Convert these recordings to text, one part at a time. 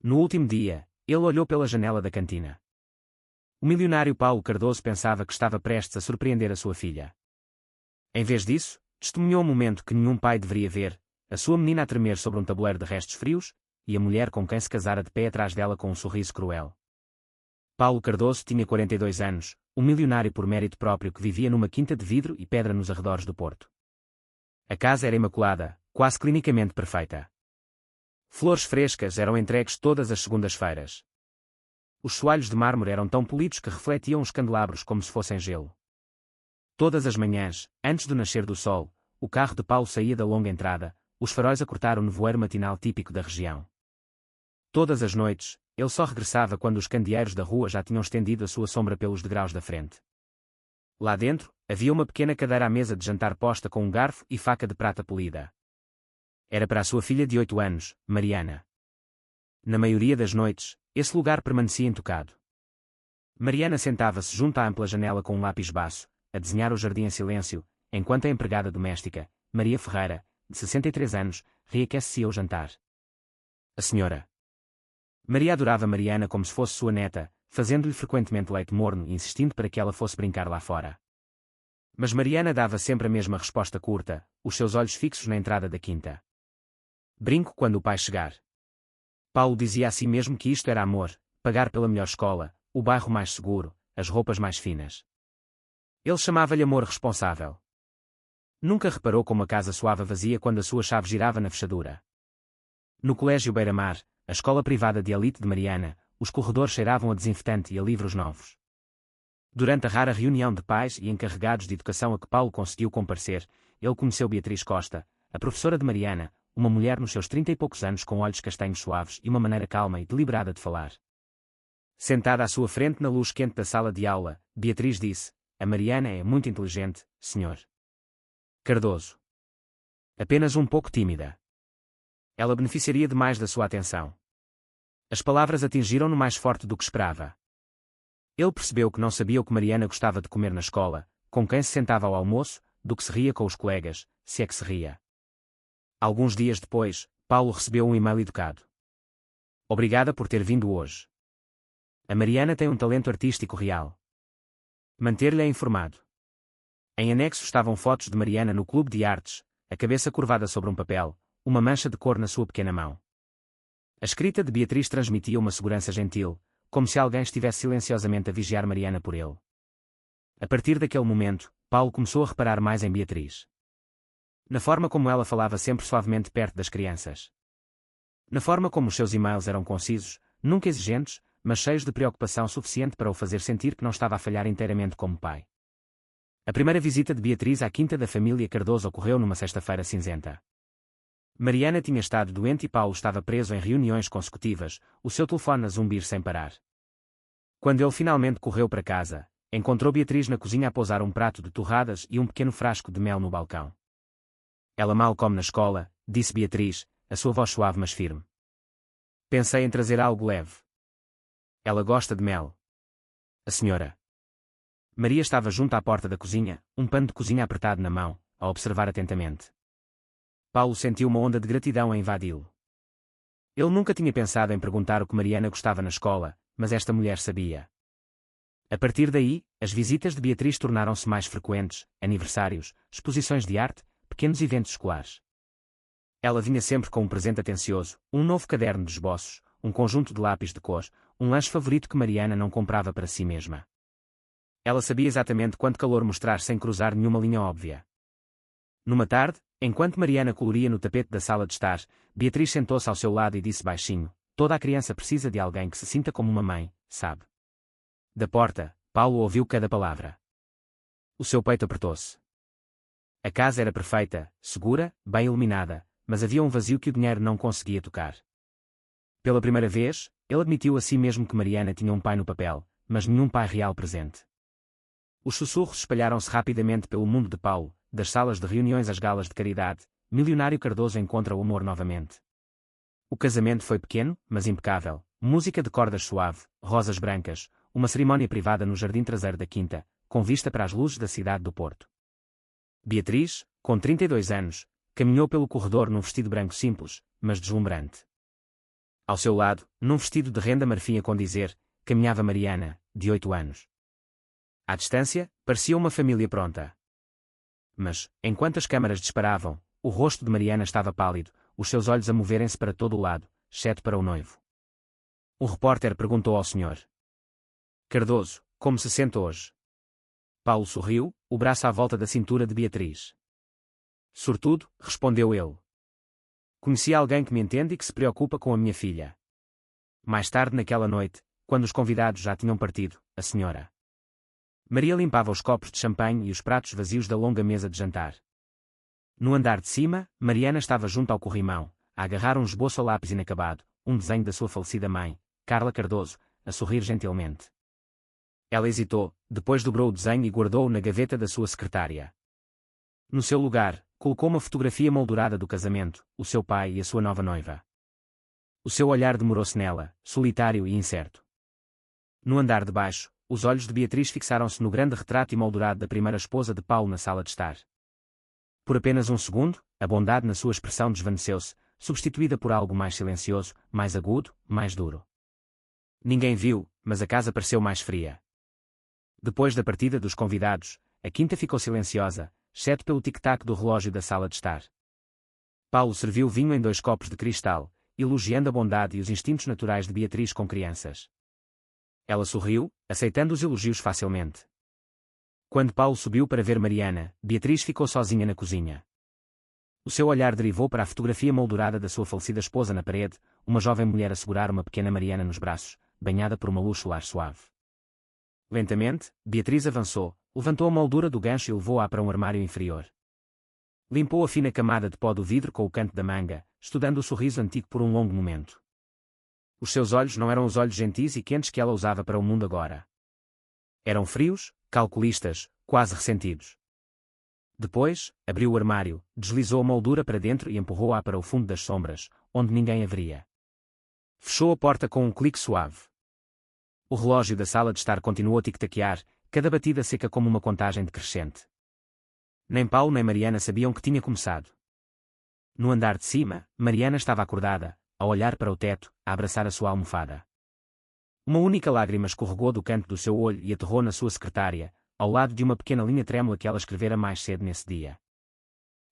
No último dia, ele olhou pela janela da cantina. O milionário Paulo Cardoso pensava que estava prestes a surpreender a sua filha. Em vez disso, testemunhou um momento que nenhum pai deveria ver, a sua menina a tremer sobre um tabuleiro de restos frios, e a mulher com quem se casara de pé atrás dela com um sorriso cruel. Paulo Cardoso tinha 42 anos, um milionário por mérito próprio que vivia numa quinta de vidro e pedra nos arredores do Porto. A casa era imaculada, quase clinicamente perfeita. Flores frescas eram entregues todas as segundas-feiras. Os soalhos de mármore eram tão polidos que refletiam os candelabros como se fossem gelo. Todas as manhãs, antes do nascer do sol, o carro de Paulo saía da longa entrada, os faróis a cortar o nevoeiro matinal típico da região. Todas as noites, ele só regressava quando os candeeiros da rua já tinham estendido a sua sombra pelos degraus da frente. Lá dentro, havia uma pequena cadeira à mesa de jantar posta com um garfo e faca de prata polida. Era para a sua filha de 8 anos, Mariana. Na maioria das noites, esse lugar permanecia intocado. Mariana sentava-se junto à ampla janela com um lápis baço, a desenhar o jardim em silêncio, enquanto a empregada doméstica, Maria Ferreira, de 63 anos, reaquecia o jantar. A senhora Maria adorava Mariana como se fosse sua neta, fazendo-lhe frequentemente leite morno e insistindo para que ela fosse brincar lá fora. Mas Mariana dava sempre a mesma resposta curta, os seus olhos fixos na entrada da quinta. Brinco quando o pai chegar. Paulo dizia a si mesmo que isto era amor, pagar pela melhor escola, o bairro mais seguro, as roupas mais finas. Ele chamava-lhe amor responsável. Nunca reparou como a casa soava vazia quando a sua chave girava na fechadura. No colégio Beira-Mar, a escola privada de elite de Mariana, os corredores cheiravam a desinfetante e a livros novos. Durante a rara reunião de pais e encarregados de educação a que Paulo conseguiu comparecer, ele conheceu Beatriz Costa, a professora de Mariana, uma mulher nos seus 30 e poucos anos com olhos castanhos suaves e uma maneira calma e deliberada de falar. Sentada à sua frente na luz quente da sala de aula, Beatriz disse: "A Mariana é muito inteligente, Sr. Cardoso. Apenas um pouco tímida. Ela beneficiaria demais da sua atenção." As palavras atingiram-no mais forte do que esperava. Ele percebeu que não sabia o que Mariana gostava de comer na escola, com quem se sentava ao almoço, do que se ria com os colegas, se é que se ria. Alguns dias depois, Paulo recebeu um e-mail educado. "Obrigada por ter vindo hoje. A Mariana tem um talento artístico real. Manter-lhe informado." Em anexo estavam fotos de Mariana no clube de artes, a cabeça curvada sobre um papel, uma mancha de cor na sua pequena mão. A escrita de Beatriz transmitia uma segurança gentil, como se alguém estivesse silenciosamente a vigiar Mariana por ele. A partir daquele momento, Paulo começou a reparar mais em Beatriz. Na forma como ela falava sempre suavemente perto das crianças. Na forma como os seus e-mails eram concisos, nunca exigentes, mas cheios de preocupação suficiente para o fazer sentir que não estava a falhar inteiramente como pai. A primeira visita de Beatriz à quinta da família Cardoso ocorreu numa sexta-feira cinzenta. Mariana tinha estado doente e Paulo estava preso em reuniões consecutivas, o seu telefone a zumbir sem parar. Quando ele finalmente correu para casa, encontrou Beatriz na cozinha a pousar um prato de torradas e um pequeno frasco de mel no balcão. "Ela mal come na escola", disse Beatriz, a sua voz suave mas firme. "Pensei em trazer algo leve. Ela gosta de mel." A senhora Maria estava junto à porta da cozinha, um pano de cozinha apertado na mão, a observar atentamente. Paulo sentiu uma onda de gratidão a invadi-lo. Ele nunca tinha pensado em perguntar o que Mariana gostava na escola, mas esta mulher sabia. A partir daí, as visitas de Beatriz tornaram-se mais frequentes, aniversários, exposições de arte, pequenos eventos escolares. Ela vinha sempre com um presente atencioso, um novo caderno de esboços, um conjunto de lápis de cor, um lanche favorito que Mariana não comprava para si mesma. Ela sabia exatamente quanto calor mostrar sem cruzar nenhuma linha óbvia. Numa tarde, enquanto Mariana coloria no tapete da sala de estar, Beatriz sentou-se ao seu lado e disse baixinho: "Toda a criança precisa de alguém que se sinta como uma mãe, sabe?" Da porta, Paulo ouviu cada palavra. O seu peito apertou-se. A casa era perfeita, segura, bem iluminada, mas havia um vazio que o dinheiro não conseguia tocar. Pela primeira vez, ele admitiu a si mesmo que Mariana tinha um pai no papel, mas nenhum pai real presente. Os sussurros espalharam-se rapidamente pelo mundo de Paulo, das salas de reuniões às galas de caridade. Milionário Cardoso encontra o amor novamente. O casamento foi pequeno, mas impecável, música de cordas suave, rosas brancas, uma cerimónia privada no jardim traseiro da quinta, com vista para as luzes da cidade do Porto. Beatriz, com 32 anos, caminhou pelo corredor num vestido branco simples, mas deslumbrante. Ao seu lado, num vestido de renda marfim a condizer, caminhava Mariana, de 8 anos. À distância, parecia uma família pronta. Mas, enquanto as câmaras disparavam, o rosto de Mariana estava pálido, os seus olhos a moverem-se para todo o lado, exceto para o noivo. O repórter perguntou ao Sr. Cardoso, como se sente hoje? Paulo sorriu, o braço à volta da cintura de Beatriz. Sortudo, respondeu ele. Conheci alguém que me entende e que se preocupa com a minha filha. Mais tarde naquela noite, quando os convidados já tinham partido, a senhora Maria limpava os copos de champanhe e os pratos vazios da longa mesa de jantar. No andar de cima, Mariana estava junto ao corrimão, a agarrar um esboço a lápis inacabado, um desenho da sua falecida mãe, Carla Cardoso, a sorrir gentilmente. Ela hesitou, depois dobrou o desenho e guardou-o na gaveta da sua secretária. No seu lugar, colocou uma fotografia moldurada do casamento, o seu pai e a sua nova noiva. O seu olhar demorou-se nela, solitário e incerto. No andar de baixo, os olhos de Beatriz fixaram-se no grande retrato emoldurado da primeira esposa de Paulo na sala de estar. Por apenas um segundo, a bondade na sua expressão desvaneceu-se, substituída por algo mais silencioso, mais agudo, mais duro. Ninguém viu, mas a casa pareceu mais fria. Depois da partida dos convidados, a quinta ficou silenciosa, exceto pelo tic-tac do relógio da sala de estar. Paulo serviu vinho em 2 copos de cristal, elogiando a bondade e os instintos naturais de Beatriz com crianças. Ela sorriu, aceitando os elogios facilmente. Quando Paulo subiu para ver Mariana, Beatriz ficou sozinha na cozinha. O seu olhar derivou para a fotografia moldurada da sua falecida esposa na parede, uma jovem mulher a segurar uma pequena Mariana nos braços, banhada por uma luz solar suave. Lentamente, Beatriz avançou, levantou a moldura do gancho e levou-a para um armário inferior. Limpou a fina camada de pó do vidro com o canto da manga, estudando o sorriso antigo por um longo momento. Os seus olhos não eram os olhos gentis e quentes que ela usava para o mundo agora. Eram frios, calculistas, quase ressentidos. Depois, abriu o armário, deslizou a moldura para dentro e empurrou-a para o fundo das sombras, onde ninguém a veria. Fechou a porta com um clique suave. O relógio da sala de estar continuou a tic-taquear, cada batida seca como uma contagem decrescente. Nem Paulo nem Mariana sabiam que tinha começado. No andar de cima, Mariana estava acordada, a olhar para o teto, a abraçar a sua almofada. Uma única lágrima escorregou do canto do seu olho e aterrou na sua secretária, ao lado de uma pequena linha trêmula que ela escrevera mais cedo nesse dia.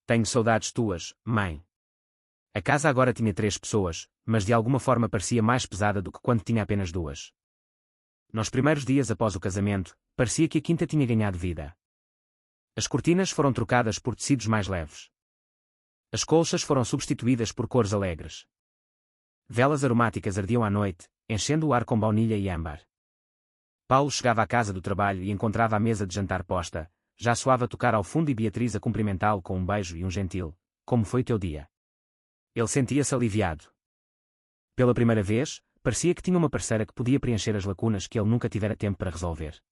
Tenho saudades tuas, mãe. A casa agora tinha 3 pessoas, mas de alguma forma parecia mais pesada do que quando tinha apenas 2. Nos primeiros dias após o casamento, parecia que a quinta tinha ganhado vida. As cortinas foram trocadas por tecidos mais leves. As colchas foram substituídas por cores alegres. Velas aromáticas ardiam à noite, enchendo o ar com baunilha e âmbar. Paulo chegava à casa do trabalho e encontrava a mesa de jantar posta, já soava tocar ao fundo e Beatriz a cumprimentá-lo com um beijo e um gentil, como foi o teu dia? Ele sentia-se aliviado. Pela primeira vez, parecia que tinha uma parceira que podia preencher as lacunas que ele nunca tivera tempo para resolver.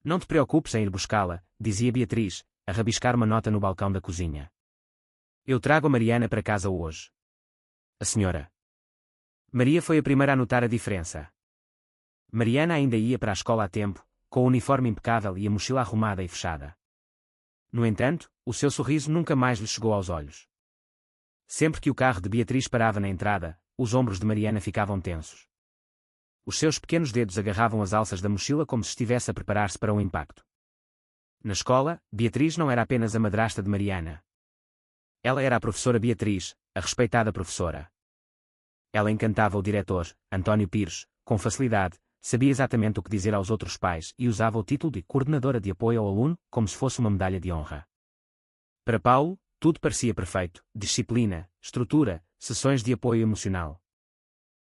Não te preocupes em ir buscá-la, dizia Beatriz, a rabiscar uma nota no balcão da cozinha. Eu trago a Mariana para casa hoje. A senhora Maria foi a primeira a notar a diferença. Mariana ainda ia para a escola a tempo, com o uniforme impecável e a mochila arrumada e fechada. No entanto, o seu sorriso nunca mais lhe chegou aos olhos. Sempre que o carro de Beatriz parava na entrada, os ombros de Mariana ficavam tensos. Os seus pequenos dedos agarravam as alças da mochila como se estivesse a preparar-se para um impacto. Na escola, Beatriz não era apenas a madrasta de Mariana. Ela era a professora Beatriz, a respeitada professora. Ela encantava o diretor, António Pires, com facilidade, sabia exatamente o que dizer aos outros pais e usava o título de coordenadora de apoio ao aluno como se fosse uma medalha de honra. Para Paulo, tudo parecia perfeito: disciplina, estrutura, sessões de apoio emocional.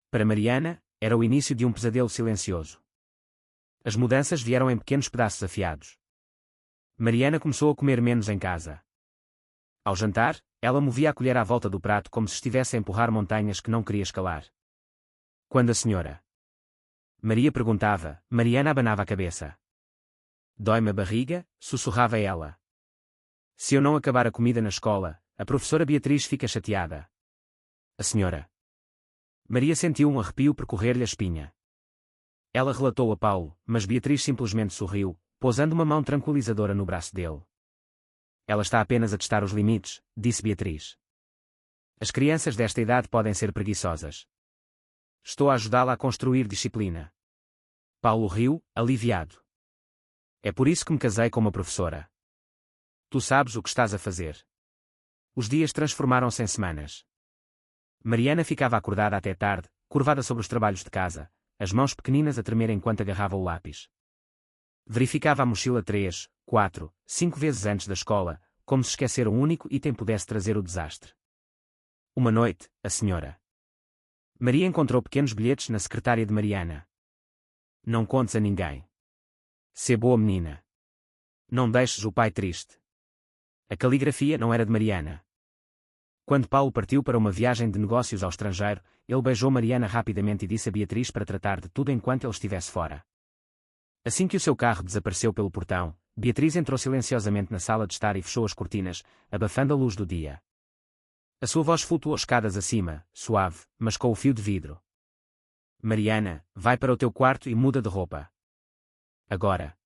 Para Mariana, era o início de um pesadelo silencioso. As mudanças vieram em pequenos pedaços afiados. Mariana começou a comer menos em casa. Ao jantar, ela movia a colher à volta do prato como se estivesse a empurrar montanhas que não queria escalar. Quando a senhora Maria perguntava, Mariana abanava a cabeça. Dói-me a barriga, sussurrava ela. Se eu não acabar a comida na escola, a professora Beatriz fica chateada. A senhora Maria sentiu um arrepio percorrer-lhe a espinha. Ela relatou a Paulo, mas Beatriz simplesmente sorriu, pousando uma mão tranquilizadora no braço dele. Ela está apenas a testar os limites, disse Beatriz. As crianças desta idade podem ser preguiçosas. estou a ajudá-la a construir disciplina. Paulo riu, aliviado. É por isso que me casei com uma professora. Tu sabes o que estás a fazer. Os dias transformaram-se em semanas. Mariana ficava acordada até tarde, curvada sobre os trabalhos de casa, as mãos pequeninas a tremer enquanto agarrava o lápis. Verificava a mochila 3, 4, 5 vezes antes da escola, como se esquecer um único item pudesse trazer o desastre. Uma noite, a senhora Maria encontrou pequenos bilhetes na secretária de Mariana. Não contes a ninguém. Sê boa menina. Não deixes o pai triste. A caligrafia não era de Mariana. Quando Paulo partiu para uma viagem de negócios ao estrangeiro, ele beijou Mariana rapidamente e disse a Beatriz para tratar de tudo enquanto ele estivesse fora. Assim que o seu carro desapareceu pelo portão, Beatriz entrou silenciosamente na sala de estar e fechou as cortinas, abafando a luz do dia. A sua voz flutuou escadas acima, suave, mas com o fio de vidro. Mariana, vai para o teu quarto e muda de roupa. Agora.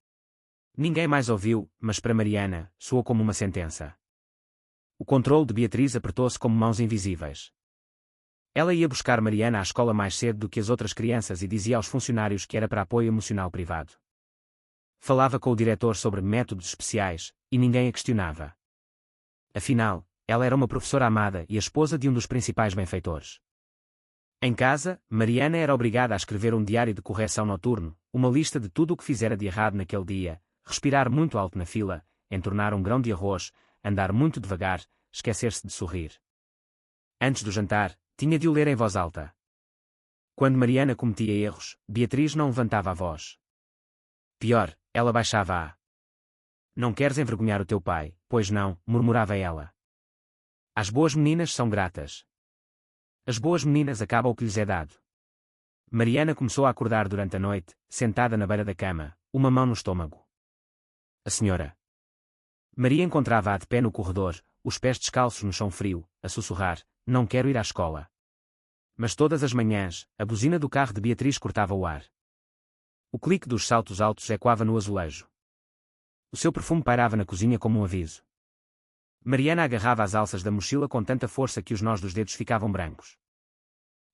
Ninguém mais ouviu, mas para Mariana, soou como uma sentença. O controle de Beatriz apertou-se como mãos invisíveis. Ela ia buscar Mariana à escola mais cedo do que as outras crianças e dizia aos funcionários que era para apoio emocional privado. Falava com o diretor sobre métodos especiais, e ninguém a questionava. Afinal, ela era uma professora amada e a esposa de um dos principais benfeitores. Em casa, Mariana era obrigada a escrever um diário de correção noturno, uma lista de tudo o que fizera de errado naquele dia, respirar muito alto na fila, entornar um grão de arroz, andar muito devagar, esquecer-se de sorrir. Antes do jantar, tinha de o ler em voz alta. Quando Mariana cometia erros, Beatriz não levantava a voz. Pior, ela baixava a. Não queres envergonhar o teu pai, pois não, murmurava ela. As boas meninas são gratas. As boas meninas acabam o que lhes é dado. Mariana começou a acordar durante a noite, sentada na beira da cama, uma mão no estômago. A senhora Maria encontrava-a de pé no corredor, os pés descalços no chão frio, a sussurrar, não quero ir à escola. Mas todas as manhãs, a buzina do carro de Beatriz cortava o ar. O clique dos saltos altos ecoava no azulejo. O seu perfume pairava na cozinha como um aviso. Mariana agarrava as alças da mochila com tanta força que os nós dos dedos ficavam brancos.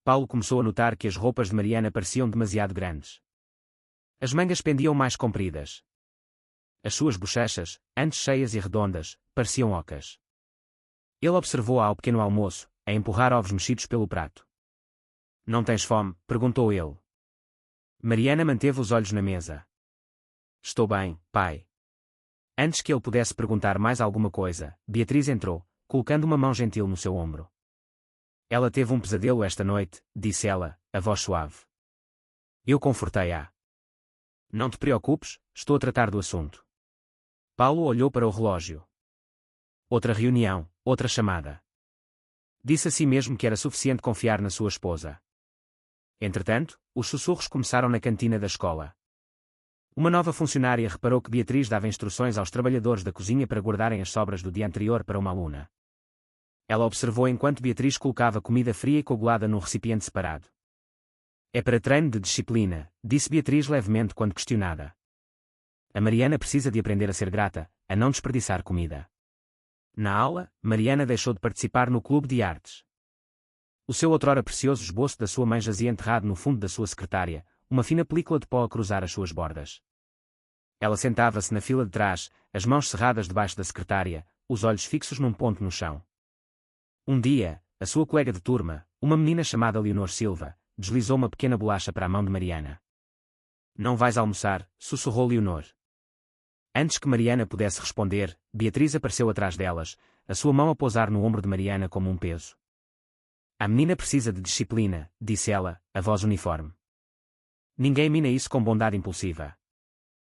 Paulo começou a notar que as roupas de Mariana pareciam demasiado grandes. As mangas pendiam mais compridas. As suas bochechas, antes cheias e redondas, pareciam ocas. Ele observou-a ao pequeno almoço, a empurrar ovos mexidos pelo prato. Não tens fome? Perguntou ele. Mariana manteve os olhos na mesa. Estou bem, pai. Antes que ele pudesse perguntar mais alguma coisa, Beatriz entrou, colocando uma mão gentil no seu ombro. Ela teve um pesadelo esta noite, disse ela, a voz suave. Eu confortei-a. Não te preocupes, estou a tratar do assunto. Paulo olhou para o relógio. Outra reunião, outra chamada. Disse a si mesmo que era suficiente confiar na sua esposa. Entretanto, os sussurros começaram na cantina da escola. Uma nova funcionária reparou que Beatriz dava instruções aos trabalhadores da cozinha para guardarem as sobras do dia anterior para uma aluna. Ela observou enquanto Beatriz colocava comida fria e coagulada num recipiente separado. É para treino de disciplina, disse Beatriz levemente quando questionada. A Mariana precisa de aprender a ser grata, a não desperdiçar comida. Na aula, Mariana deixou de participar no clube de artes. O seu outrora precioso esboço da sua mãe jazia enterrado no fundo da sua secretária, uma fina película de pó a cruzar as suas bordas. Ela sentava-se na fila de trás, as mãos cerradas debaixo da secretária, os olhos fixos num ponto no chão. Um dia, a sua colega de turma, uma menina chamada Leonor Silva, deslizou uma pequena bolacha para a mão de Mariana. Não vais almoçar? Sussurrou Leonor. Antes que Mariana pudesse responder, Beatriz apareceu atrás delas, a sua mão a pousar no ombro de Mariana como um peso. A menina precisa de disciplina, disse ela, a voz uniforme. Ninguém mina isso com bondade impulsiva.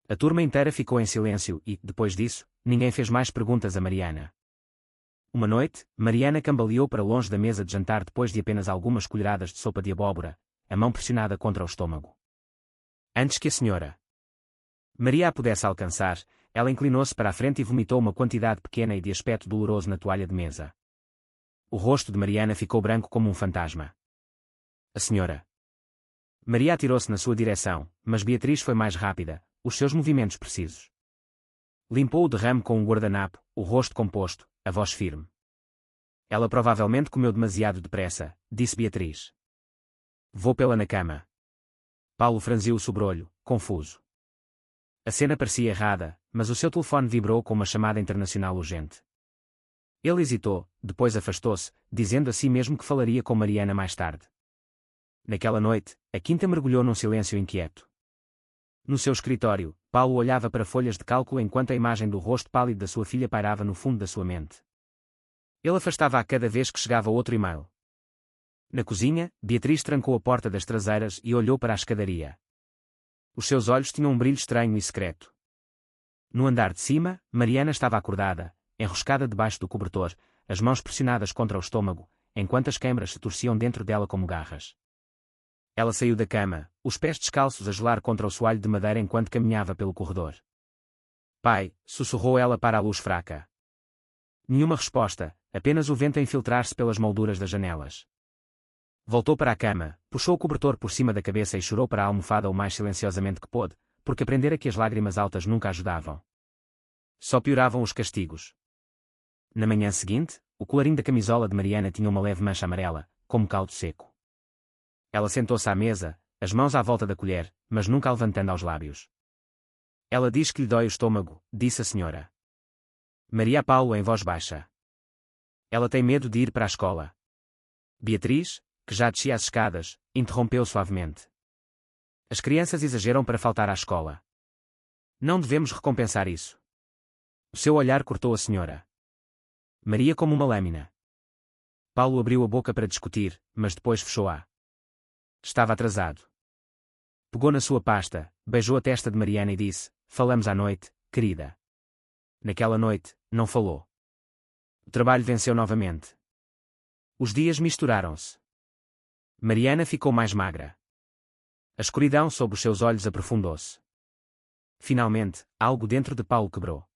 A turma inteira ficou em silêncio e, depois disso, ninguém fez mais perguntas a Mariana. Uma noite, Mariana cambaleou para longe da mesa de jantar depois de apenas algumas colheradas de sopa de abóbora, a mão pressionada contra o estômago. Antes que a senhora Maria a pudesse alcançar, ela inclinou-se para a frente e vomitou uma quantidade pequena e de aspecto doloroso na toalha de mesa. O rosto de Mariana ficou branco como um fantasma. A senhora Maria atirou-se na sua direção, mas Beatriz foi mais rápida, os seus movimentos precisos. Limpou o derrame com um guardanapo, o rosto composto, a voz firme. Ela provavelmente comeu demasiado depressa, disse Beatriz. Vou pela na cama. Paulo franziu o sobrolho, confuso. A cena parecia errada, mas o seu telefone vibrou com uma chamada internacional urgente. Ele hesitou, depois afastou-se, dizendo a si mesmo que falaria com Mariana mais tarde. Naquela noite, a quinta mergulhou num silêncio inquieto. No seu escritório, Paulo olhava para folhas de cálculo enquanto a imagem do rosto pálido da sua filha pairava no fundo da sua mente. Ele afastava-a cada vez que chegava outro e-mail. Na cozinha, Beatriz trancou a porta das traseiras e olhou para a escadaria. Os seus olhos tinham um brilho estranho e secreto. No andar de cima, Mariana estava acordada, enroscada debaixo do cobertor, as mãos pressionadas contra o estômago, enquanto as câimbras se torciam dentro dela como garras. Ela saiu da cama, os pés descalços a gelar contra o soalho de madeira enquanto caminhava pelo corredor. Pai, sussurrou ela para a luz fraca. Nenhuma resposta, apenas o vento a infiltrar-se pelas molduras das janelas. Voltou para a cama, puxou o cobertor por cima da cabeça e chorou para a almofada o mais silenciosamente que pôde, porque aprendera que as lágrimas altas nunca ajudavam. Só pioravam os castigos. Na manhã seguinte, o colarinho da camisola de Mariana tinha uma leve mancha amarela, como caldo seco. Ela sentou-se à mesa, as mãos à volta da colher, mas nunca a levantando aos lábios. Ela diz que lhe dói o estômago, disse a senhora Maria Paulo em voz baixa. Ela tem medo de ir para a escola. Beatriz, que já descia as escadas, interrompeu suavemente. As crianças exageram para faltar à escola. Não devemos recompensar isso. O seu olhar cortou a senhora Maria como uma lâmina. Paulo abriu a boca para discutir, mas depois fechou-a. Estava atrasado. Pegou na sua pasta, beijou a testa de Mariana e disse: falamos à noite, querida. Naquela noite, não falou. O trabalho venceu novamente. Os dias misturaram-se. Mariana ficou mais magra. A escuridão sob os seus olhos aprofundou-se. Finalmente, algo dentro de Paulo quebrou.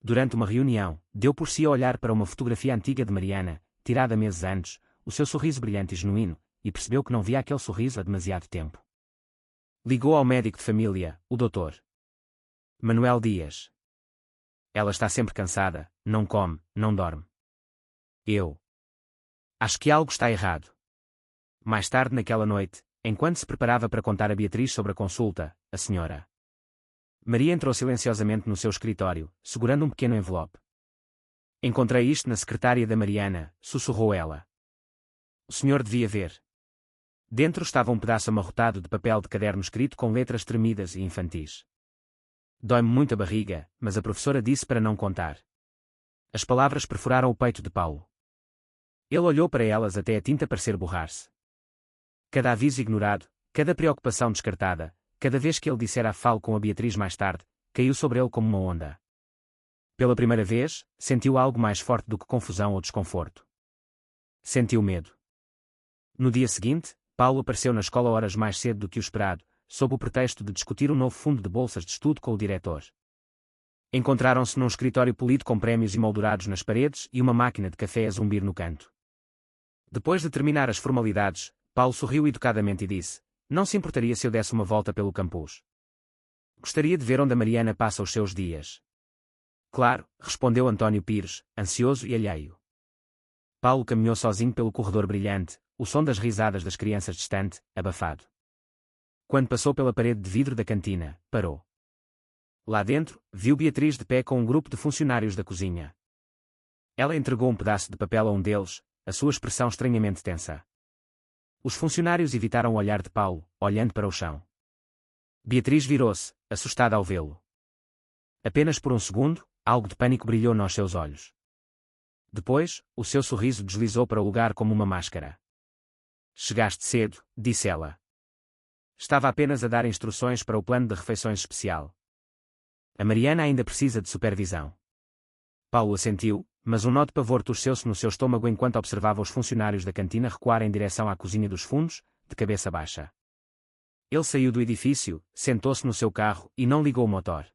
Durante uma reunião, deu por si a olhar para uma fotografia antiga de Mariana, tirada meses antes, o seu sorriso brilhante e genuíno, e percebeu que não via aquele sorriso há demasiado tempo. Ligou ao médico de família, o Dr. Manuel Dias. Ela está sempre cansada, não come, não dorme. Eu acho que algo está errado. Mais tarde naquela noite, enquanto se preparava para contar a Beatriz sobre a consulta, a senhora Maria entrou silenciosamente no seu escritório, segurando um pequeno envelope. Encontrei isto na secretária da Mariana, sussurrou ela. O senhor devia ver. Dentro estava um pedaço amarrotado de papel de caderno escrito com letras tremidas e infantis. Dói-me muito a barriga, mas a professora disse para não contar. As palavras perfuraram o peito de Paulo. Ele olhou para elas até a tinta parecer borrar-se. Cada aviso ignorado, cada preocupação descartada, cada vez que ele dissera falo com a Beatriz mais tarde, caiu sobre ele como uma onda. Pela primeira vez, sentiu algo mais forte do que confusão ou desconforto. Sentiu medo. No dia seguinte, Paulo apareceu na escola horas mais cedo do que o esperado, sob o pretexto de discutir um novo fundo de bolsas de estudo com o diretor. Encontraram-se num escritório polido com prémios emoldurados nas paredes e uma máquina de café a zumbir no canto. Depois de terminar as formalidades, Paulo sorriu educadamente e disse: não se importaria se eu desse uma volta pelo campus? Gostaria de ver onde a Mariana passa os seus dias. Claro, respondeu António Pires, ansioso e alheio. Paulo caminhou sozinho pelo corredor brilhante, o som das risadas das crianças distante, abafado. Quando passou pela parede de vidro da cantina, parou. Lá dentro, viu Beatriz de pé com um grupo de funcionários da cozinha. Ela entregou um pedaço de papel a um deles, a sua expressão estranhamente tensa. Os funcionários evitaram o olhar de Paulo, olhando para o chão. Beatriz virou-se, assustada ao vê-lo. Apenas por um segundo, algo de pânico brilhou nos seus olhos. Depois, o seu sorriso deslizou para o lugar como uma máscara. Chegaste cedo, disse ela. Estava apenas a dar instruções para o plano de refeições especial. A Mariana ainda precisa de supervisão. Paulo assentiu, mas um nó de pavor torceu-se no seu estômago enquanto observava os funcionários da cantina recuar em direção à cozinha dos fundos, de cabeça baixa. Ele saiu do edifício, sentou-se no seu carro e não ligou o motor.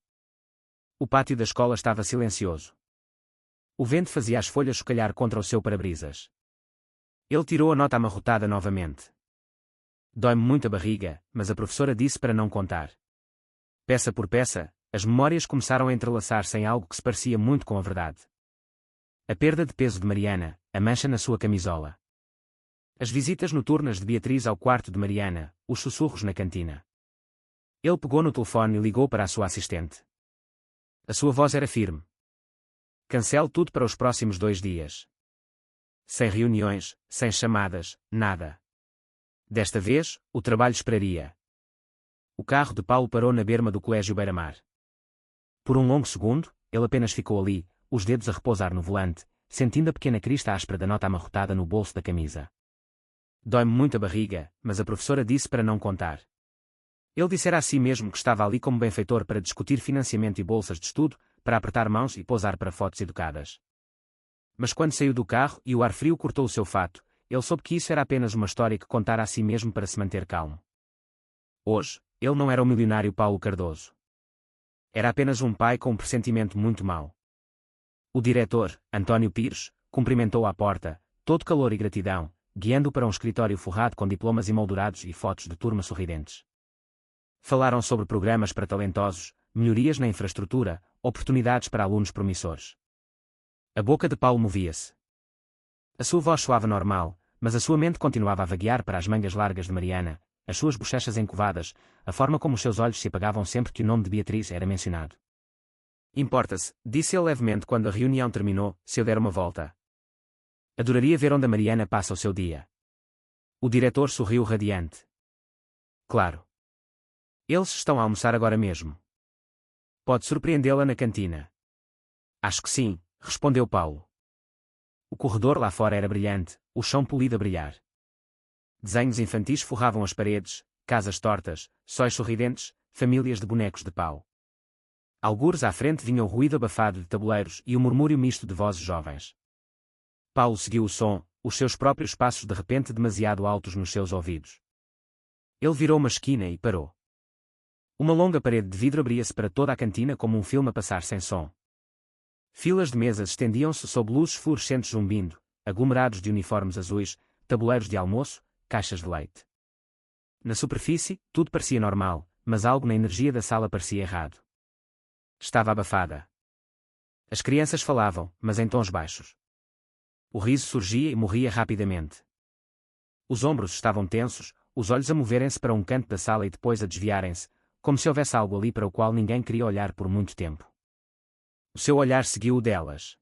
O pátio da escola estava silencioso. O vento fazia as folhas chocalhar contra o seu para-brisas. Ele tirou a nota amarrotada novamente. Dói-me muito a barriga, mas a professora disse para não contar. Peça por peça, as memórias começaram a entrelaçar-se em algo que se parecia muito com a verdade. A perda de peso de Mariana, a mancha na sua camisola. As visitas noturnas de Beatriz ao quarto de Mariana, os sussurros na cantina. Ele pegou no telefone e ligou para a sua assistente. A sua voz era firme. Cancele tudo para os próximos 2 dias. Sem reuniões, sem chamadas, nada. Desta vez, o trabalho esperaria. O carro de Paulo parou na berma do Colégio Beira-Mar. Por um longo segundo, ele apenas ficou ali, os dedos a repousar no volante, sentindo a pequena crista áspera da nota amarrotada no bolso da camisa. Dói-me muito a barriga, mas a professora disse para não contar. Ele dissera a si mesmo que estava ali como benfeitor para discutir financiamento e bolsas de estudo, para apertar mãos e posar para fotos educadas. Mas quando saiu do carro e o ar frio cortou o seu fato, ele soube que isso era apenas uma história que contara a si mesmo para se manter calmo. Hoje, ele não era o milionário Paulo Cardoso. Era apenas um pai com um pressentimento muito mau. O diretor, António Pires, cumprimentou-o à porta, todo calor e gratidão, guiando-o para um escritório forrado com diplomas emoldurados e fotos de turma sorridentes. Falaram sobre programas para talentosos, melhorias na infraestrutura, oportunidades para alunos promissores. A boca de Paulo movia-se. A sua voz soava normal, mas a sua mente continuava a vaguear para as mangas largas de Mariana, as suas bochechas encovadas, a forma como os seus olhos se apagavam sempre que o nome de Beatriz era mencionado. Importa-se, disse ele levemente quando a reunião terminou, se eu der uma volta. Adoraria ver onde a Mariana passa o seu dia. O diretor sorriu radiante. Claro. Eles estão a almoçar agora mesmo. Pode surpreendê-la na cantina. Acho que sim, respondeu Paulo. O corredor lá fora era brilhante, o chão polido a brilhar. Desenhos infantis forravam as paredes, casas tortas, sóis sorridentes, famílias de bonecos de pau. Algures à frente vinha o ruído abafado de tabuleiros e o murmúrio misto de vozes jovens. Paulo seguiu o som, os seus próprios passos de repente demasiado altos nos seus ouvidos. Ele virou uma esquina e parou. Uma longa parede de vidro abria-se para toda a cantina como um filme a passar sem som. Filas de mesas estendiam-se sob luzes fluorescentes zumbindo, aglomerados de uniformes azuis, tabuleiros de almoço, caixas de leite. Na superfície, tudo parecia normal, mas algo na energia da sala parecia errado. Estava abafada. As crianças falavam, mas em tons baixos. O riso surgia e morria rapidamente. Os ombros estavam tensos, os olhos a moverem-se para um canto da sala e depois a desviarem-se, como se houvesse algo ali para o qual ninguém queria olhar por muito tempo. O seu olhar seguiu o delas.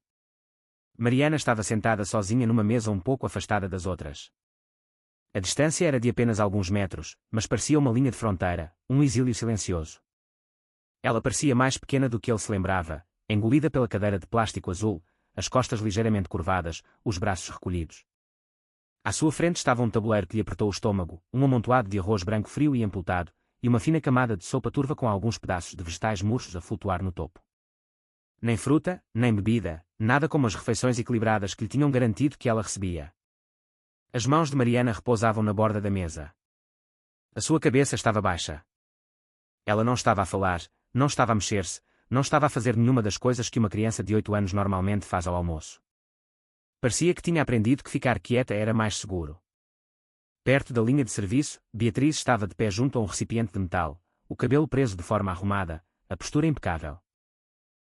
Mariana estava sentada sozinha numa mesa um pouco afastada das outras. A distância era de apenas alguns metros, mas parecia uma linha de fronteira, um exílio silencioso. Ela parecia mais pequena do que ele se lembrava, engolida pela cadeira de plástico azul, as costas ligeiramente curvadas, os braços recolhidos. À sua frente estava um tabuleiro que lhe apertou o estômago, um amontoado de arroz branco frio e empoltado, e uma fina camada de sopa turva com alguns pedaços de vegetais murchos a flutuar no topo. Nem fruta, nem bebida, nada como as refeições equilibradas que lhe tinham garantido que ela recebia. As mãos de Mariana repousavam na borda da mesa. A sua cabeça estava baixa. Ela não estava a falar, não estava a mexer-se, não estava a fazer nenhuma das coisas que uma criança de 8 anos normalmente faz ao almoço. Parecia que tinha aprendido que ficar quieta era mais seguro. Perto da linha de serviço, Beatriz estava de pé junto a um recipiente de metal, o cabelo preso de forma arrumada, a postura impecável.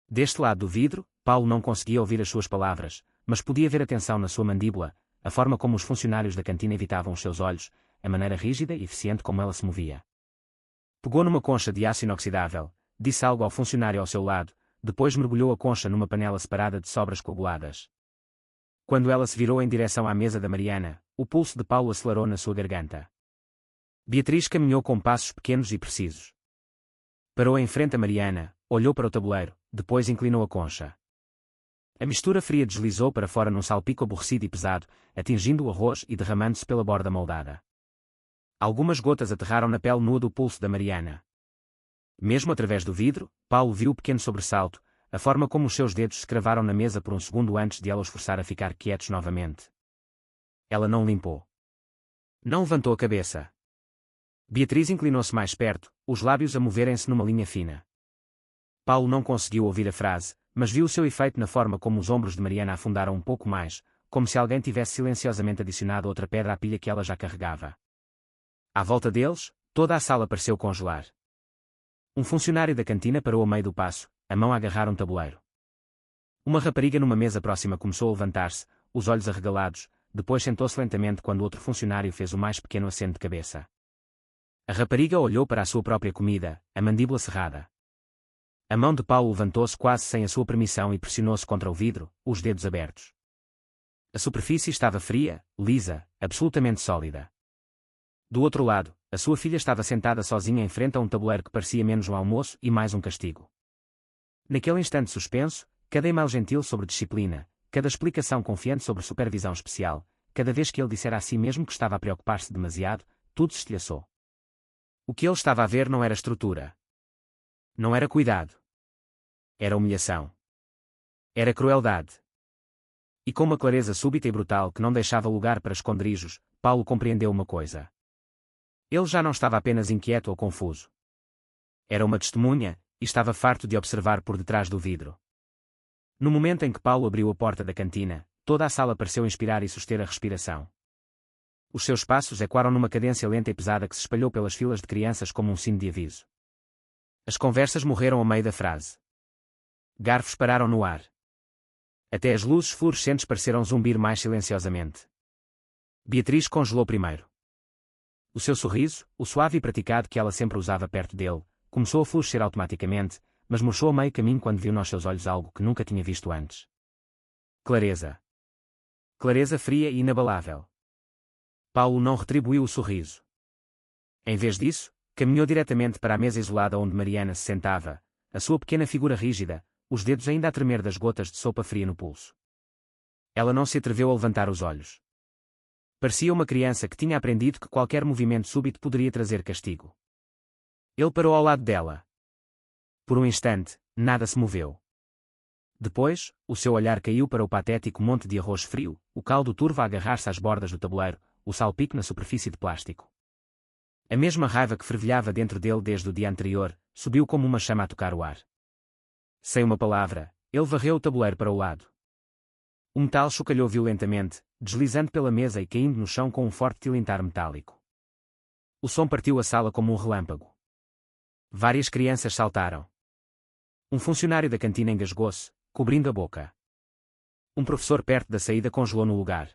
Deste lado do vidro, Paulo não conseguia ouvir as suas palavras, mas podia ver a tensão na sua mandíbula, a forma como os funcionários da cantina evitavam os seus olhos, a maneira rígida e eficiente como ela se movia. Pegou numa concha de aço inoxidável, disse algo ao funcionário ao seu lado, depois mergulhou a concha numa panela separada de sobras coaguladas. Quando ela se virou em direção à mesa da Mariana, o pulso de Paulo acelerou na sua garganta. Beatriz caminhou com passos pequenos e precisos. Parou em frente a Mariana, olhou para o tabuleiro, depois inclinou a concha. A mistura fria deslizou para fora num salpico aborrecido e pesado, atingindo o arroz e derramando-se pela borda moldada. Algumas gotas aterraram na pele nua do pulso da Mariana. Mesmo através do vidro, Paulo viu o pequeno sobressalto, a forma como os seus dedos se cravaram na mesa por um segundo antes de ela os forçar a ficar quietos novamente. Ela não limpou. Não levantou a cabeça. Beatriz inclinou-se mais perto, os lábios a moverem-se numa linha fina. Paulo não conseguiu ouvir a frase, mas viu o seu efeito na forma como os ombros de Mariana afundaram um pouco mais, como se alguém tivesse silenciosamente adicionado outra pedra à pilha que ela já carregava. À volta deles, toda a sala pareceu congelar. Um funcionário da cantina parou a meio do passo, a mão a agarrar um tabuleiro. Uma rapariga numa mesa próxima começou a levantar-se, os olhos arregalados, depois sentou-se lentamente quando outro funcionário fez o mais pequeno aceno de cabeça. A rapariga olhou para a sua própria comida, a mandíbula cerrada. A mão de Paulo levantou-se quase sem a sua permissão e pressionou-se contra o vidro, os dedos abertos. A superfície estava fria, lisa, absolutamente sólida. Do outro lado, a sua filha estava sentada sozinha em frente a um tabuleiro que parecia menos um almoço e mais um castigo. Naquele instante suspenso, cada e-mail gentil sobre disciplina, cada explicação confiante sobre supervisão especial, cada vez que ele dissera a si mesmo que estava a preocupar-se demasiado, tudo se estilhaçou. O que ele estava a ver não era estrutura. Não era cuidado. Era humilhação. Era crueldade. E com uma clareza súbita e brutal que não deixava lugar para esconderijos, Paulo compreendeu uma coisa. Ele já não estava apenas inquieto ou confuso. Era uma testemunha, e estava farto de observar por detrás do vidro. No momento em que Paulo abriu a porta da cantina, toda a sala pareceu inspirar e suster a respiração. Os seus passos ecoaram numa cadência lenta e pesada que se espalhou pelas filas de crianças como um sino de aviso. As conversas morreram ao meio da frase. Garfos pararam no ar. Até as luzes fluorescentes pareceram zumbir mais silenciosamente. Beatriz congelou primeiro. O seu sorriso, o suave e praticado que ela sempre usava perto dele, começou a florescer automaticamente, mas murchou a meio caminho quando viu nos seus olhos algo que nunca tinha visto antes. Clareza. Clareza fria e inabalável. Paulo não retribuiu o sorriso. Em vez disso, caminhou diretamente para a mesa isolada onde Mariana se sentava, a sua pequena figura rígida, os dedos ainda a tremer das gotas de sopa fria no pulso. Ela não se atreveu a levantar os olhos. Parecia uma criança que tinha aprendido que qualquer movimento súbito poderia trazer castigo. Ele parou ao lado dela. Por um instante, nada se moveu. Depois, o seu olhar caiu para o patético monte de arroz frio, o caldo turvo a agarrar-se às bordas do tabuleiro, o salpico na superfície de plástico. A mesma raiva que fervilhava dentro dele desde o dia anterior, subiu como uma chama a tocar o ar. Sem uma palavra, ele varreu o tabuleiro para o lado. O metal chocalhou violentamente, deslizando pela mesa e caindo no chão com um forte tilintar metálico. O som partiu a sala como um relâmpago. Várias crianças saltaram. Um funcionário da cantina engasgou-se, cobrindo a boca. Um professor perto da saída congelou no lugar.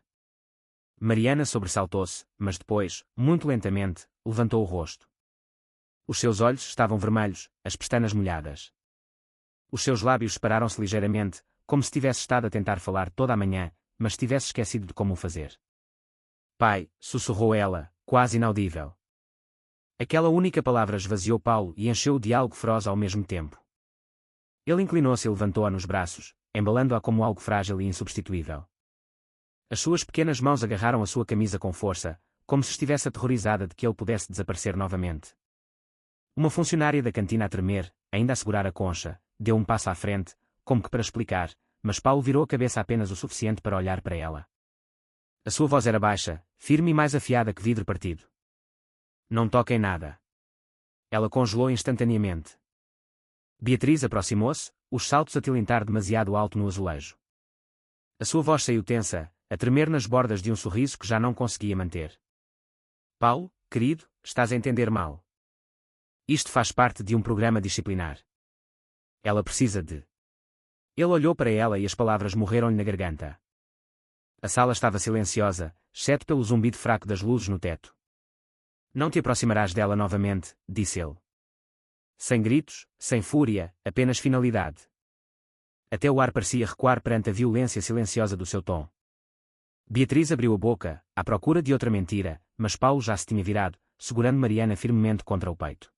Mariana sobressaltou-se, mas depois, muito lentamente, levantou o rosto. Os seus olhos estavam vermelhos, as pestanas molhadas. Os seus lábios separaram-se ligeiramente, como se tivesse estado a tentar falar toda a manhã, mas tivesse esquecido de como o fazer. Pai, sussurrou ela, quase inaudível. Aquela única palavra esvaziou Paulo e encheu-o de algo feroz ao mesmo tempo. Ele inclinou-se e levantou-a nos braços, embalando-a como algo frágil e insubstituível. As suas pequenas mãos agarraram a sua camisa com força, como se estivesse aterrorizada de que ele pudesse desaparecer novamente. Uma funcionária da cantina a tremer, ainda a segurar a concha, deu um passo à frente, como que para explicar, mas Paulo virou a cabeça apenas o suficiente para olhar para ela. A sua voz era baixa, firme e mais afiada que vidro partido. Não toque em nada. Ela congelou instantaneamente. Beatriz aproximou-se, os saltos a tilintar demasiado alto no azulejo. A sua voz saiu tensa, a tremer nas bordas de um sorriso que já não conseguia manter. Paulo, querido, estás a entender mal. Isto faz parte de um programa disciplinar. Ela precisa de... Ele olhou para ela e as palavras morreram-lhe na garganta. A sala estava silenciosa, exceto pelo zumbido fraco das luzes no teto. Não te aproximarás dela novamente, disse ele. Sem gritos, sem fúria, apenas finalidade. Até o ar parecia recuar perante a violência silenciosa do seu tom. Beatriz abriu a boca, à procura de outra mentira, mas Paulo já se tinha virado, segurando Mariana firmemente contra o peito.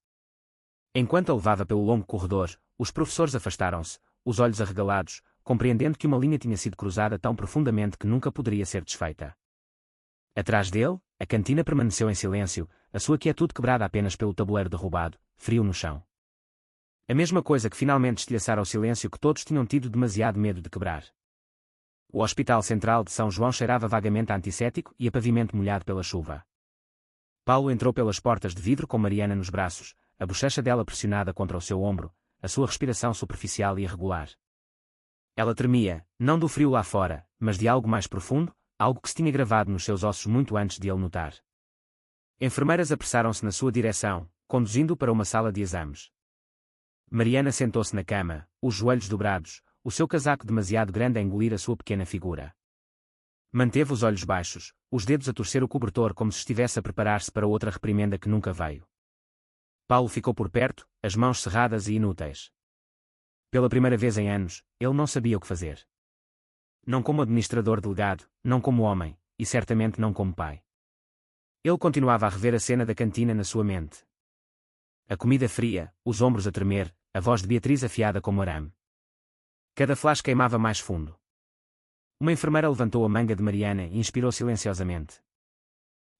Enquanto a levava pelo longo corredor, os professores afastaram-se, os olhos arregalados, compreendendo que uma linha tinha sido cruzada tão profundamente que nunca poderia ser desfeita. Atrás dele, a cantina permaneceu em silêncio, a sua quietude quebrada apenas pelo tabuleiro derrubado, frio no chão. A mesma coisa que finalmente estilhaçara o silêncio que todos tinham tido demasiado medo de quebrar. O Hospital Central de São João cheirava vagamente a antisséptico e a pavimento molhado pela chuva. Paulo entrou pelas portas de vidro com Mariana nos braços, a bochecha dela pressionada contra o seu ombro, a sua respiração superficial e irregular. Ela tremia, não do frio lá fora, mas de algo mais profundo, algo que se tinha gravado nos seus ossos muito antes de ele notar. Enfermeiras apressaram-se na sua direção, conduzindo-o para uma sala de exames. Mariana sentou-se na cama, os joelhos dobrados, o seu casaco demasiado grande a engolir a sua pequena figura. Manteve os olhos baixos, os dedos a torcer o cobertor como se estivesse a preparar-se para outra reprimenda que nunca veio. Paulo ficou por perto, as mãos cerradas e inúteis. Pela primeira vez em anos, ele não sabia o que fazer. Não como administrador delegado, não como homem, e certamente não como pai. Ele continuava a rever a cena da cantina na sua mente. A comida fria, os ombros a tremer, a voz de Beatriz afiada como arame. Cada flash queimava mais fundo. Uma enfermeira levantou a manga de Mariana e inspirou silenciosamente.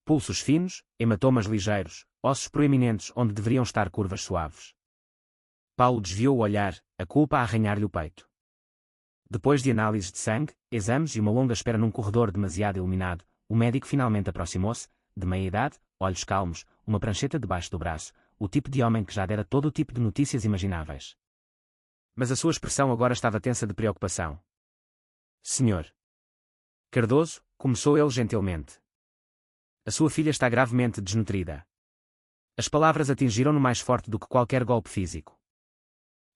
Pulsos finos, hematomas ligeiros, ossos proeminentes onde deveriam estar curvas suaves. Paulo desviou o olhar, a culpa a arranhar-lhe o peito. Depois de análises de sangue, exames e uma longa espera num corredor demasiado iluminado, o médico finalmente aproximou-se, de meia-idade, olhos calmos, uma prancheta debaixo do braço, o tipo de homem que já dera todo o tipo de notícias imagináveis. Mas a sua expressão agora estava tensa de preocupação. Senhor Cardoso, começou ele gentilmente. A sua filha está gravemente desnutrida. As palavras atingiram-no mais forte do que qualquer golpe físico.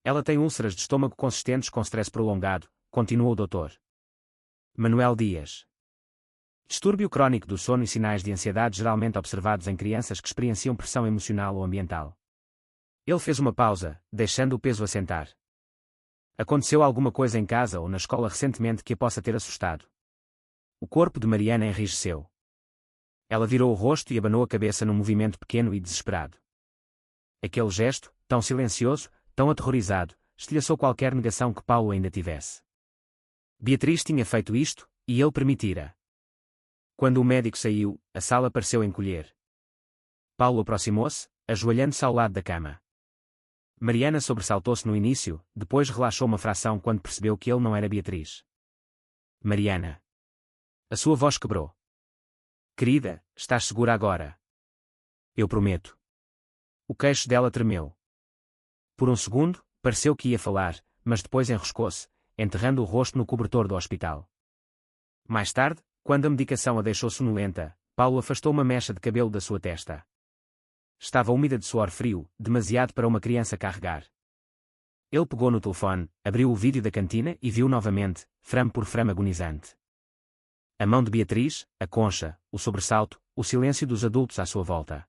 Ela tem úlceras de estômago consistentes com stress prolongado, continuou o doutor. Manuel Dias. Distúrbio crónico do sono e sinais de ansiedade geralmente observados em crianças que experienciam pressão emocional ou ambiental. Ele fez uma pausa, deixando o peso assentar. Aconteceu alguma coisa em casa ou na escola recentemente que a possa ter assustado? O corpo de Mariana enrijeceu. Ela virou o rosto e abanou a cabeça num movimento pequeno e desesperado. Aquele gesto, tão silencioso, tão aterrorizado, estilhaçou qualquer negação que Paulo ainda tivesse. Beatriz tinha feito isto, e ele permitira. Quando o médico saiu, a sala pareceu encolher. Paulo aproximou-se, ajoelhando-se ao lado da cama. Mariana sobressaltou-se no início, depois relaxou uma fração quando percebeu que ele não era Beatriz. Mariana. A sua voz quebrou. Querida, estás segura agora? Eu prometo. O queixo dela tremeu. Por um segundo, pareceu que ia falar, mas depois enroscou-se, enterrando o rosto no cobertor do hospital. Mais tarde, quando a medicação a deixou sonolenta, Paulo afastou uma mecha de cabelo da sua testa. Estava úmida de suor frio, demasiado para uma criança carregar. Ele pegou no telefone, abriu o vídeo da cantina e viu novamente, frame por frame agonizante. A mão de Beatriz, a concha, o sobressalto, o silêncio dos adultos à sua volta.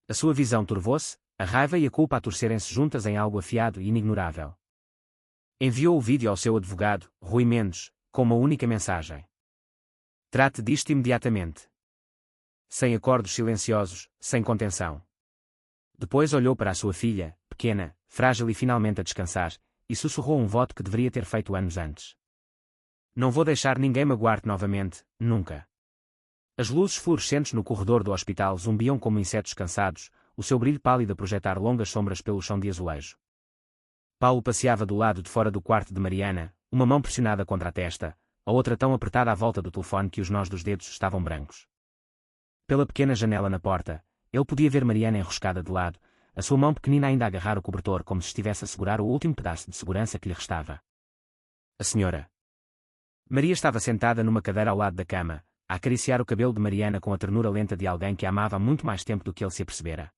A sua visão turvou-se, a raiva e a culpa a torcerem-se juntas em algo afiado e inignorável. Enviou o vídeo ao seu advogado, Rui Mendes, com uma única mensagem. Trate disto imediatamente. Sem acordos silenciosos, sem contenção. Depois olhou para a sua filha, pequena, frágil e finalmente a descansar, e sussurrou um voto que deveria ter feito anos antes. Não vou deixar ninguém magoar-te novamente, nunca. As luzes fluorescentes no corredor do hospital zumbiam como insetos cansados, o seu brilho pálido a projetar longas sombras pelo chão de azulejo. Paulo passeava do lado de fora do quarto de Mariana, uma mão pressionada contra a testa, a outra tão apertada à volta do telefone que os nós dos dedos estavam brancos. Pela pequena janela na porta, ele podia ver Mariana enroscada de lado, a sua mão pequenina ainda a agarrar o cobertor como se estivesse a segurar o último pedaço de segurança que lhe restava. A senhora Maria estava sentada numa cadeira ao lado da cama, a acariciar o cabelo de Mariana com a ternura lenta de alguém que a amava há muito mais tempo do que ele se apercebera.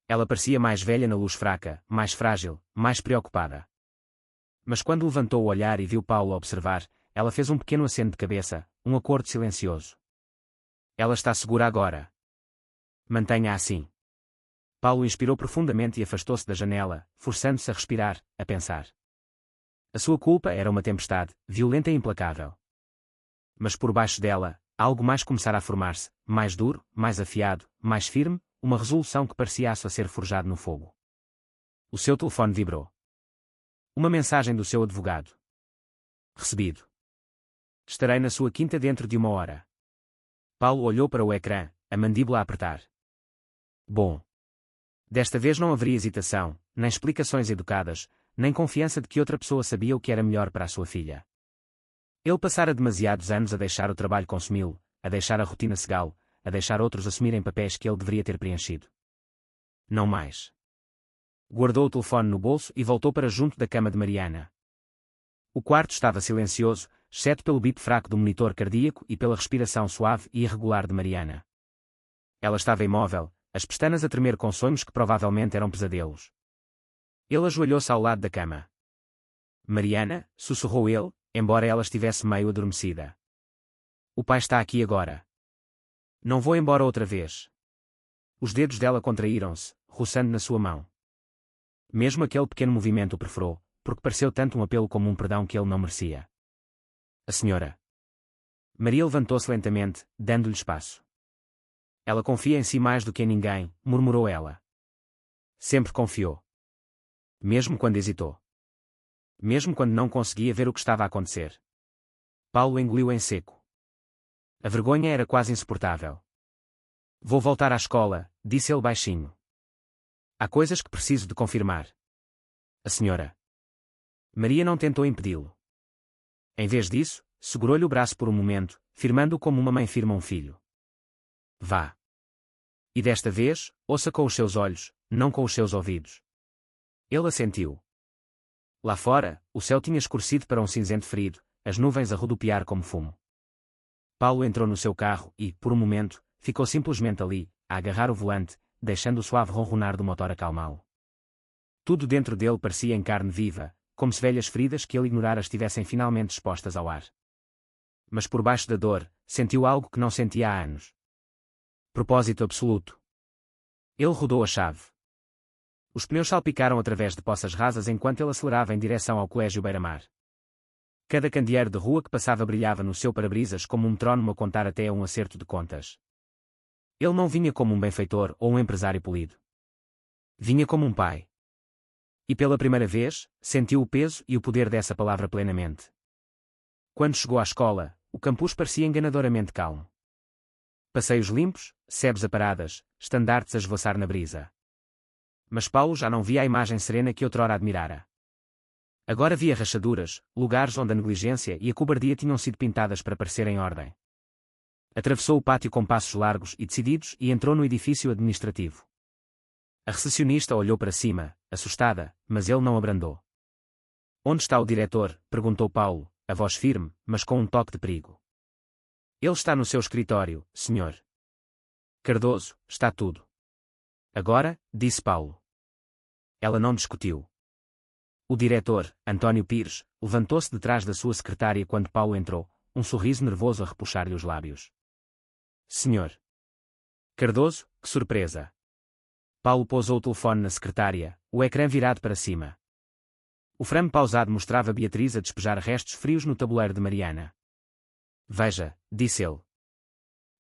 Ela parecia mais velha na luz fraca, mais frágil, mais preocupada. Mas quando levantou o olhar e viu Paulo a observar, ela fez um pequeno aceno de cabeça, um acordo silencioso. Ela está segura agora. Mantenha assim. Paulo inspirou profundamente e afastou-se da janela, forçando-se a respirar, a pensar. A sua culpa era uma tempestade, violenta e implacável. Mas por baixo dela, algo mais começara a formar-se, mais duro, mais afiado, mais firme, uma resolução que parecia aço a ser forjado no fogo. O seu telefone vibrou. Uma mensagem do seu advogado. Recebido. Estarei na sua quinta dentro de 1 hora. Paulo olhou para o ecrã, a mandíbula a apertar. Bom. Desta vez não haveria hesitação, nem explicações educadas, nem confiança de que outra pessoa sabia o que era melhor para a sua filha. Ele passara demasiados anos a deixar o trabalho consumi-lo, a deixar a rotina cegá-lo, a deixar outros assumirem papéis que ele deveria ter preenchido. Não mais. Guardou o telefone no bolso e voltou para junto da cama de Mariana. O quarto estava silencioso, exceto pelo bip fraco do monitor cardíaco e pela respiração suave e irregular de Mariana. Ela estava imóvel, as pestanas a tremer com sonhos que provavelmente eram pesadelos. Ele ajoelhou-se ao lado da cama. Mariana, sussurrou ele, embora ela estivesse meio adormecida. O pai está aqui agora. Não vou embora outra vez. Os dedos dela contraíram-se, roçando na sua mão. Mesmo aquele pequeno movimento o perfurou, porque pareceu tanto um apelo como um perdão que ele não merecia. A senhora. Maria levantou-se lentamente, dando-lhe espaço. Ela confia em si mais do que em ninguém, murmurou ela. Sempre confiou. Mesmo quando hesitou. Mesmo quando não conseguia ver o que estava a acontecer. Paulo engoliu em seco. A vergonha era quase insuportável. Vou voltar à escola, disse ele baixinho. Há coisas que preciso de confirmar. A senhora. Maria não tentou impedi-lo. Em vez disso, segurou-lhe o braço por um momento, firmando-o como uma mãe firma um filho. Vá. E desta vez, ouça com os seus olhos, não com os seus ouvidos. Ele assentiu. Lá fora, o céu tinha escurecido para um cinzento ferido, as nuvens a rodopiar como fumo. Paulo entrou no seu carro e, por um momento, ficou simplesmente ali, a agarrar o volante, deixando o suave ronronar do motor acalmá-lo. Tudo dentro dele parecia em carne viva, como se velhas feridas que ele ignorara estivessem finalmente expostas ao ar. Mas por baixo da dor, sentiu algo que não sentia há anos. Propósito absoluto. Ele rodou a chave. Os pneus salpicaram através de poças rasas enquanto ele acelerava em direção ao Colégio Beira-Mar. Cada candeeiro de rua que passava brilhava no seu para-brisas como um metrónomo a contar até a um acerto de contas. Ele não vinha como um benfeitor ou um empresário polido. Vinha como um pai. E pela primeira vez, sentiu o peso e o poder dessa palavra plenamente. Quando chegou à escola, o campus parecia enganadoramente calmo. Passeios limpos, sebes aparadas, estandartes a esvoaçar na brisa. Mas Paulo já não via a imagem serena que outrora admirara. Agora via rachaduras, lugares onde a negligência e a cobardia tinham sido pintadas para parecer em ordem. Atravessou o pátio com passos largos e decididos e entrou no edifício administrativo. A recepcionista olhou para cima, assustada, mas ele não abrandou. Onde está o diretor? Perguntou Paulo, a voz firme, mas com um toque de perigo. Ele está no seu escritório, senhor. Cardoso, está tudo. Agora, disse Paulo. Ela não discutiu. O diretor, António Pires, levantou-se de trás da sua secretária quando Paulo entrou, um sorriso nervoso a repuxar-lhe os lábios. Senhor. Cardoso, que surpresa. Paulo pousou o telefone na secretária, o ecrã virado para cima. O frame pausado mostrava Beatriz a despejar restos frios no tabuleiro de Mariana. Veja, disse ele.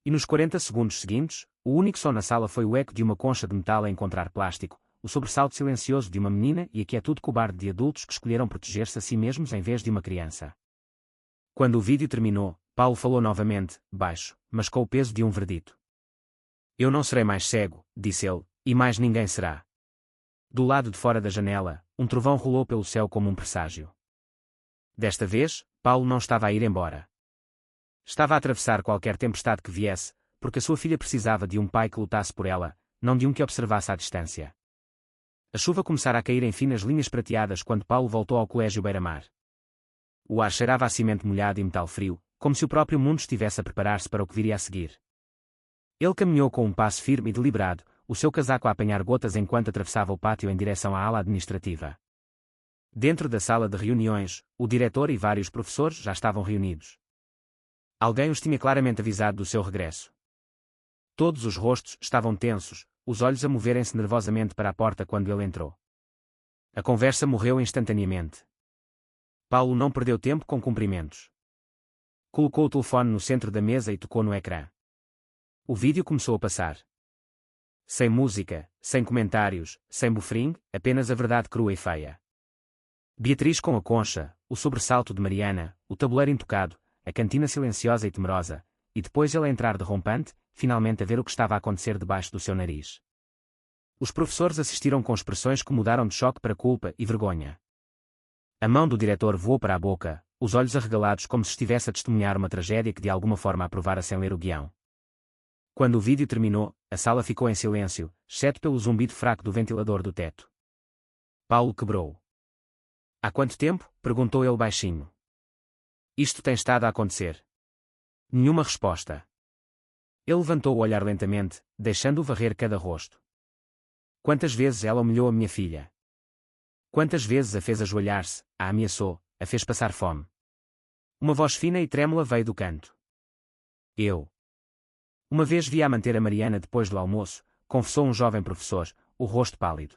E nos 40 segundos seguintes, o único som na sala foi o eco de uma concha de metal a encontrar plástico, o sobressalto silencioso de uma menina e a quietude cobarde de adultos que escolheram proteger-se a si mesmos em vez de uma criança. Quando o vídeo terminou, Paulo falou novamente, baixo, mas com o peso de um verdito. Eu não serei mais cego, disse ele, e mais ninguém será. Do lado de fora da janela, um trovão rolou pelo céu como um presságio. Desta vez, Paulo não estava a ir embora. Estava a atravessar qualquer tempestade que viesse, porque a sua filha precisava de um pai que lutasse por ela, não de um que observasse à distância. A chuva começara a cair em finas linhas prateadas quando Paulo voltou ao Colégio Beira-Mar. O ar cheirava a cimento molhado e metal frio, como se o próprio mundo estivesse a preparar-se para o que viria a seguir. Ele caminhou com um passo firme e deliberado, o seu casaco a apanhar gotas enquanto atravessava o pátio em direção à ala administrativa. Dentro da sala de reuniões, o diretor e vários professores já estavam reunidos. Alguém os tinha claramente avisado do seu regresso. Todos os rostos estavam tensos, os olhos a moverem-se nervosamente para a porta quando ele entrou. A conversa morreu instantaneamente. Paulo não perdeu tempo com cumprimentos. Colocou o telefone no centro da mesa e tocou no ecrã. O vídeo começou a passar. Sem música, sem comentários, sem buffering, apenas a verdade crua e feia. Beatriz com a concha, o sobressalto de Mariana, o tabuleiro intocado, a cantina silenciosa e temerosa, e depois ele a entrar derrompante, finalmente a ver o que estava a acontecer debaixo do seu nariz. Os professores assistiram com expressões que mudaram de choque para culpa e vergonha. A mão do diretor voou para a boca, os olhos arregalados como se estivesse a testemunhar uma tragédia que de alguma forma aprovara sem ler o guião. Quando o vídeo terminou, a sala ficou em silêncio, exceto pelo zumbido fraco do ventilador do teto. Paulo quebrou. Há quanto tempo? Perguntou ele baixinho. Isto tem estado a acontecer. Nenhuma resposta. Ele levantou o olhar lentamente, deixando-o varrer cada rosto. Quantas vezes ela humilhou a minha filha? Quantas vezes a fez ajoelhar-se, a ameaçou, a fez passar fome? Uma voz fina e trêmula veio do canto. Eu. Uma vez vi-a manter a Mariana depois do almoço, confessou um jovem professor, o rosto pálido.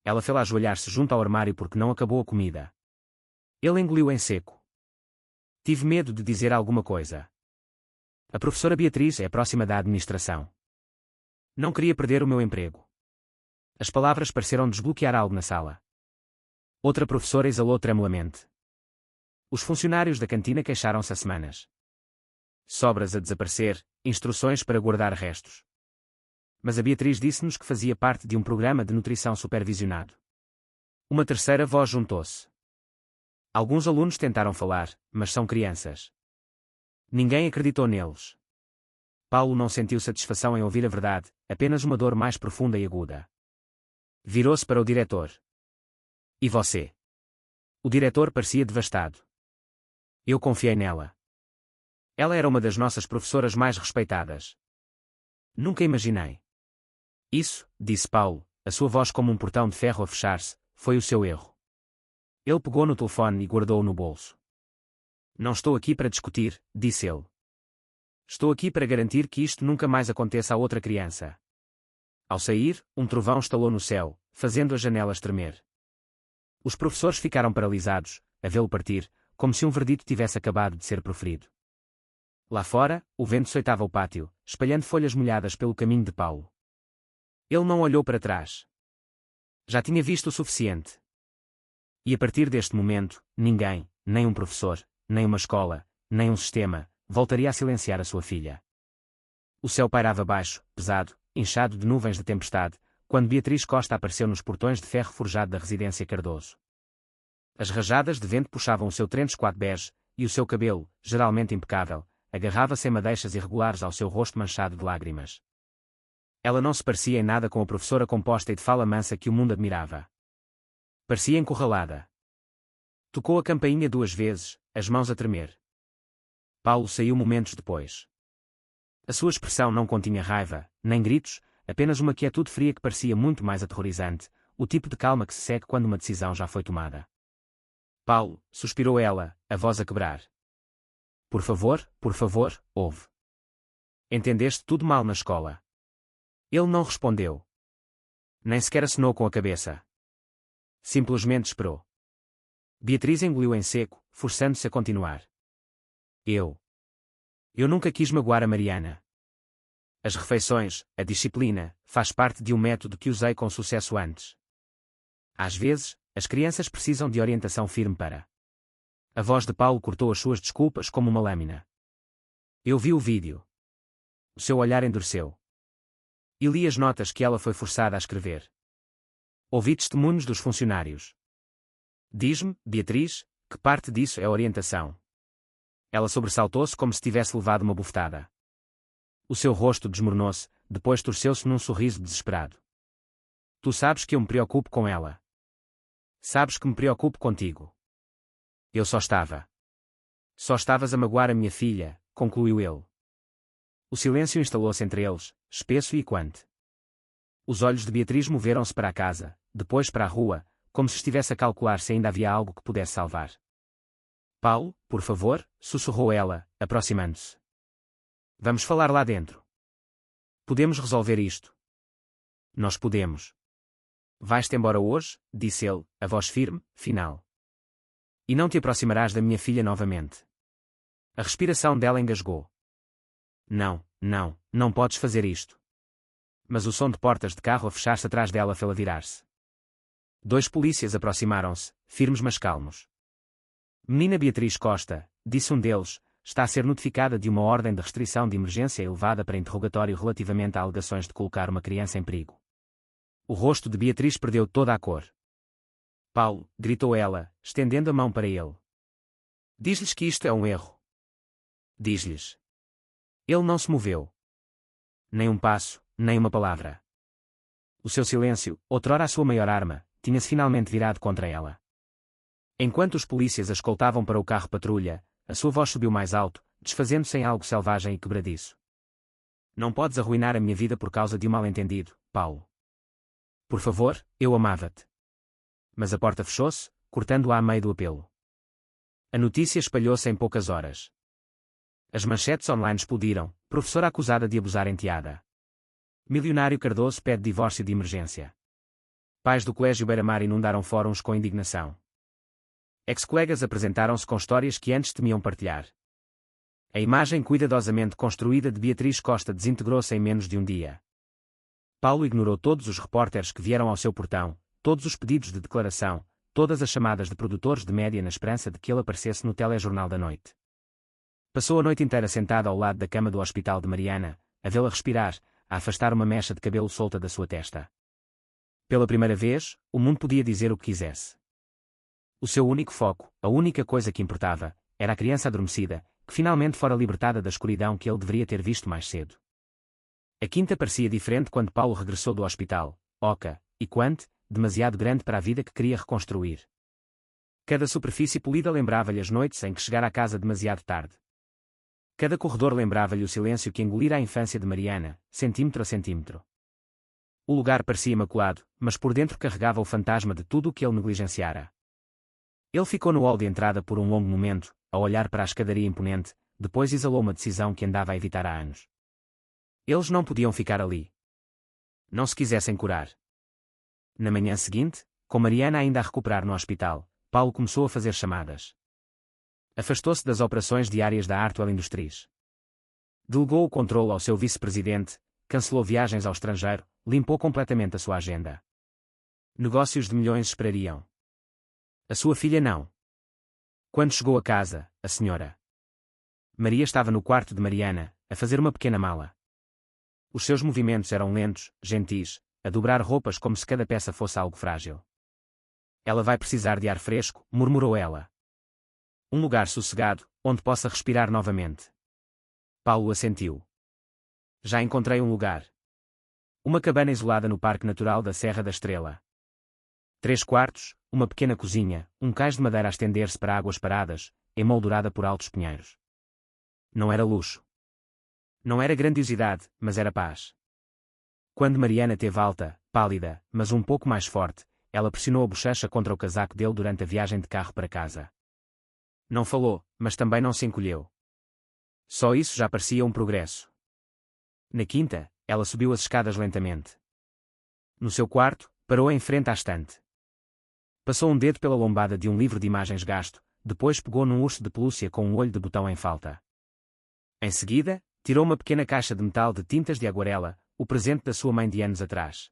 Ela fê-la ajoelhar-se junto ao armário porque não acabou a comida. Ele engoliu em seco. Tive medo de dizer alguma coisa. A professora Beatriz é próxima da administração. Não queria perder o meu emprego. As palavras pareceram desbloquear algo na sala. Outra professora exalou tremulamente. Os funcionários da cantina queixaram-se há semanas. Sobras a desaparecer, instruções para guardar restos. Mas a Beatriz disse-nos que fazia parte de um programa de nutrição supervisionado. Uma terceira voz juntou-se. Alguns alunos tentaram falar, mas são crianças. Ninguém acreditou neles. Paulo não sentiu satisfação em ouvir a verdade, apenas uma dor mais profunda e aguda. Virou-se para o diretor. E você? O diretor parecia devastado. Eu confiei nela. Ela era uma das nossas professoras mais respeitadas. Nunca imaginei. Isso, disse Paulo, a sua voz como um portão de ferro a fechar-se, foi o seu erro. Ele pegou no telefone e guardou-o no bolso. Não estou aqui para discutir, disse ele. Estou aqui para garantir que isto nunca mais aconteça a outra criança. Ao sair, um trovão estalou no céu, fazendo as janelas tremer. Os professores ficaram paralisados, a vê-lo partir, como se um verdito tivesse acabado de ser proferido. Lá fora, o vento soitava o pátio, espalhando folhas molhadas pelo caminho de Paulo. Ele não olhou para trás. Já tinha visto o suficiente. E a partir deste momento, ninguém, nem um professor, nem uma escola, nem um sistema, voltaria a silenciar a sua filha. O céu pairava baixo, pesado, inchado de nuvens de tempestade, quando Beatriz Costa apareceu nos portões de ferro forjado da residência Cardoso. As rajadas de vento puxavam o seu trench coat bege, e o seu cabelo, geralmente impecável, agarrava-se em madeixas irregulares ao seu rosto manchado de lágrimas. Ela não se parecia em nada com a professora composta e de fala mansa que o mundo admirava. Parecia encurralada. Tocou a campainha 2 vezes, as mãos a tremer. Paulo saiu momentos depois. A sua expressão não continha raiva, nem gritos, apenas uma quietude fria que parecia muito mais aterrorizante, o tipo de calma que se segue quando uma decisão já foi tomada. Paulo, suspirou ela, a voz a quebrar. Por favor, ouve. Entendeste tudo mal na escola. Ele não respondeu. Nem sequer acenou com a cabeça. Simplesmente esperou. Beatriz engoliu em seco, forçando-se a continuar. Eu nunca quis magoar a Mariana. As refeições, a disciplina, faz parte de um método que usei com sucesso antes. Às vezes, as crianças precisam de orientação firme para. A voz de Paulo cortou as suas desculpas como uma lâmina. Eu vi o vídeo. O seu olhar endureceu. E li as notas que ela foi forçada a escrever. Ouvi testemunhos dos funcionários. Diz-me, Beatriz, que parte disso é orientação. Ela sobressaltou-se como se tivesse levado uma bufetada. O seu rosto desmoronou-se, depois torceu-se num sorriso desesperado. Tu sabes que eu me preocupo com ela. Sabes que me preocupo contigo. Eu só estava. Só estavas a magoar a minha filha, concluiu ele. O silêncio instalou-se entre eles, espesso e equante. Os olhos de Beatriz moveram-se para a casa, depois para a rua, como se estivesse a calcular se ainda havia algo que pudesse salvar. Paulo, por favor, sussurrou ela, aproximando-se. Vamos falar lá dentro. Podemos resolver isto. Nós podemos. Vais-te embora hoje, disse ele, a voz firme, final. E não te aproximarás da minha filha novamente. A respiração dela engasgou. Não podes fazer isto. Mas o som de portas de carro a fechar-se atrás dela fê-la virar-se. 2 polícias aproximaram-se, firmes mas calmos. Menina Beatriz Costa, disse um deles, está a ser notificada de uma ordem de restrição de emergência elevada para interrogatório relativamente a alegações de colocar uma criança em perigo. O rosto de Beatriz perdeu toda a cor. Paulo, gritou ela, estendendo a mão para ele. Diz-lhes que isto é um erro. Diz-lhes. Ele não se moveu. Nem um passo, nem uma palavra. O seu silêncio, outrora a sua maior arma, tinha-se finalmente virado contra ela. Enquanto os polícias a escoltavam para o carro-patrulha, a sua voz subiu mais alto, desfazendo-se em algo selvagem e quebradiço. Não podes arruinar a minha vida por causa de um mal-entendido, Paulo. Por favor, eu amava-te. Mas a porta fechou-se, cortando-a a meio do apelo. A notícia espalhou-se em poucas horas. As manchetes online explodiram, professora acusada de abusar enteada. Milionário Cardoso pede divórcio de emergência. Pais do Colégio Beira-Mar inundaram fóruns com indignação. Ex-colegas apresentaram-se com histórias que antes temiam partilhar. A imagem cuidadosamente construída de Beatriz Costa desintegrou-se em menos de um dia. Paulo ignorou todos os repórteres que vieram ao seu portão, todos os pedidos de declaração, todas as chamadas de produtores de média na esperança de que ele aparecesse no telejornal da noite. Passou a noite inteira sentado ao lado da cama do hospital de Mariana, a vê-la respirar, a afastar uma mecha de cabelo solta da sua testa. Pela primeira vez, o mundo podia dizer o que quisesse. O seu único foco, a única coisa que importava, era a criança adormecida, que finalmente fora libertada da escuridão que ele deveria ter visto mais cedo. A quinta parecia diferente quando Paulo regressou do hospital, oca, e quante, demasiado grande para a vida que queria reconstruir. Cada superfície polida lembrava-lhe as noites em que chegara à casa demasiado tarde. Cada corredor lembrava-lhe o silêncio que engolira a infância de Mariana, centímetro a centímetro. O lugar parecia imaculado, mas por dentro carregava o fantasma de tudo o que ele negligenciara. Ele ficou no hall de entrada por um longo momento, a olhar para a escadaria imponente, depois exalou uma decisão que andava a evitar há anos. Eles não podiam ficar ali. Não se quisessem curar. Na manhã seguinte, com Mariana ainda a recuperar no hospital, Paulo começou a fazer chamadas. Afastou-se das operações diárias da Artwell Industries. Delegou o controle ao seu vice-presidente, cancelou viagens ao estrangeiro, limpou completamente a sua agenda. Negócios de milhões esperariam. A sua filha não. Quando chegou a casa, a senhora Maria estava no quarto de Mariana, a fazer uma pequena mala. Os seus movimentos eram lentos, gentis, a dobrar roupas como se cada peça fosse algo frágil. Ela vai precisar de ar fresco, murmurou ela. Um lugar sossegado, onde possa respirar novamente. Paulo assentiu. Já encontrei um lugar. Uma cabana isolada no Parque Natural da Serra da Estrela. 3 quartos, uma pequena cozinha, um cais de madeira a estender-se para águas paradas, emoldurada por altos pinheiros. Não era luxo. Não era grandiosidade, mas era paz. Quando Mariana teve alta, pálida, mas um pouco mais forte, ela pressionou a bochecha contra o casaco dele durante a viagem de carro para casa. Não falou, mas também não se encolheu. Só isso já parecia um progresso. Na quinta, ela subiu as escadas lentamente. No seu quarto, parou em frente à estante. Passou um dedo pela lombada de um livro de imagens gasto, depois pegou num urso de pelúcia com um olho de botão em falta. Em seguida, tirou uma pequena caixa de metal de tintas de aguarela, o presente da sua mãe de anos atrás.